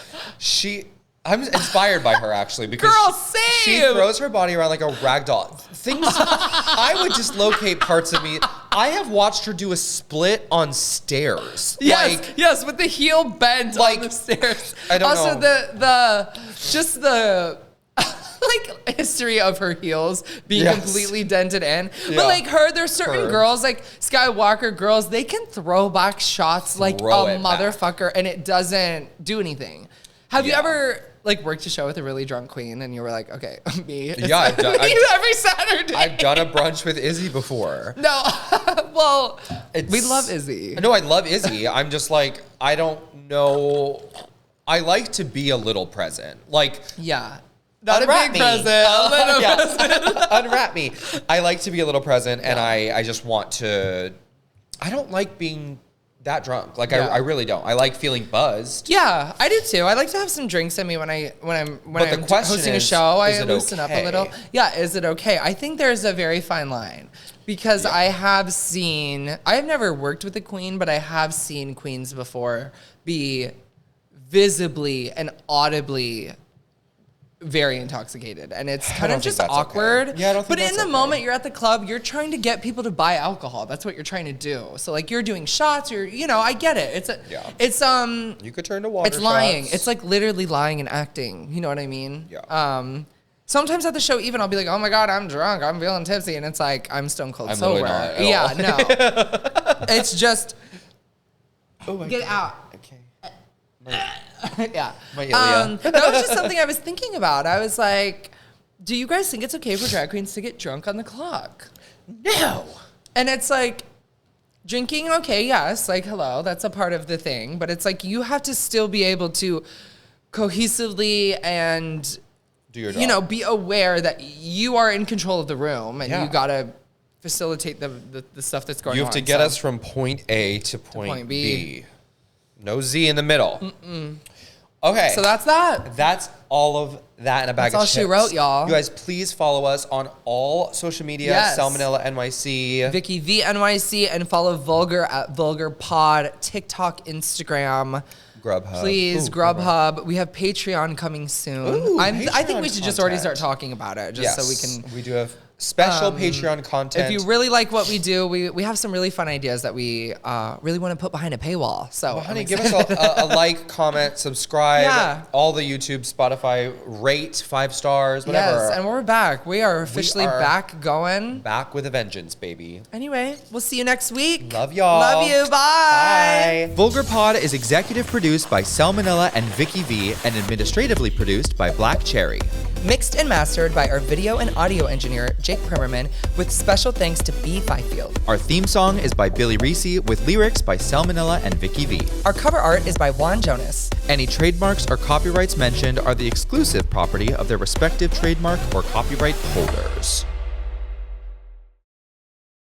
B: I'm inspired by her actually because she throws her body around like a rag doll. Things I would dislocate parts of me. I have watched her do a split on stairs.
A: Yes, with the heel bent on the stairs.
B: I don't
A: also,
B: know.
A: the like history of her heels being completely dented in.
B: Yeah.
A: But like there's certain girls, like Skywalker girls, they can throw back shots like a motherfucker and it doesn't do anything. Have you ever like worked a show with a really drunk queen and you were like, okay, me?
B: I've done
A: every Saturday.
B: I've done a brunch with Izzy before.
A: No, well, we love Izzy.
B: No, I love Izzy. I'm just like, I don't know. I like to be a little present. Like,
A: not a big present. A little present.
B: Unwrap me. I like to be a little present, and I just want to. I don't like being that drunk. Like I really don't. I like feeling buzzed.
A: Yeah, I do too. I like to have some drinks in me when I'm hosting a show. I loosen up a little. Yeah, is it okay? I think there's a very fine line because I have never worked with a queen, but I have seen queens before be visibly and audibly very intoxicated, and it's kind of just awkward.
B: Okay. Yeah, I don't think
A: but in the moment you're at the club, you're trying to get people to buy alcohol. That's what you're trying to do. So like you're doing shots, I get it. It's
B: you could turn to water.
A: It's lying. It's like literally lying and acting. You know what I mean?
B: Yeah.
A: Sometimes at the show, even I'll be like, oh my God, I'm drunk. I'm feeling tipsy, and it's like I'm stone cold sober.
B: Not
A: Yeah, no. It's just get out.
B: Okay.
A: Yeah.
B: That
A: was just something I was thinking about. I was like, do you guys think it's okay for drag queens to get drunk on the clock?
B: No.
A: And it's like, drinking, okay, yes, like, hello, that's a part of the thing. But it's like, you have to still be able to cohesively and,
B: do your job.
A: Be aware that you are in control of the room and you got to facilitate the stuff that's going on.
B: You have to get us from point A to point B. No Z in the middle. Okay.
A: So that's that.
B: That's all of that in a bag
A: that's
B: of
A: all
B: chips.
A: she wrote, y'all.
B: You guys, please follow us on all social media.
A: Yes.
B: Salmonella NYC.
A: Vicky V NYC, and follow VulgHER at VulgHER Pod, TikTok, Instagram.
B: Grubhub.
A: Please, Grubhub. We have Patreon coming soon.
B: Ooh,
A: I think we
B: Patreon
A: should just already start
B: content.
A: talking about it, just so we can.
B: We do have Special Patreon content.
A: If you really like what we do, we have some really fun ideas that we really want to put behind a paywall. So,
B: Well, honey, give us a like, comment, subscribe.
A: Yeah.
B: All the YouTube, Spotify, rate 5 stars, whatever.
A: Yes, and we're back. We are officially back going.
B: Back with a vengeance, baby.
A: Anyway, we'll see you next week.
B: Love y'all.
A: Love you. Bye.
C: Vulgar Pod is executive produced by Salmonella and Vicky V and administratively produced by Black Cherry.
A: Mixed and mastered by our video and audio engineer, Jake Primerman, with special thanks to B. Fifield.
C: Our theme song is by Billy Reese with lyrics by Salmonella and Vicky V.
A: Our cover art is by Juan Jonas.
C: Any trademarks or copyrights mentioned are the exclusive property of their respective trademark or copyright holders.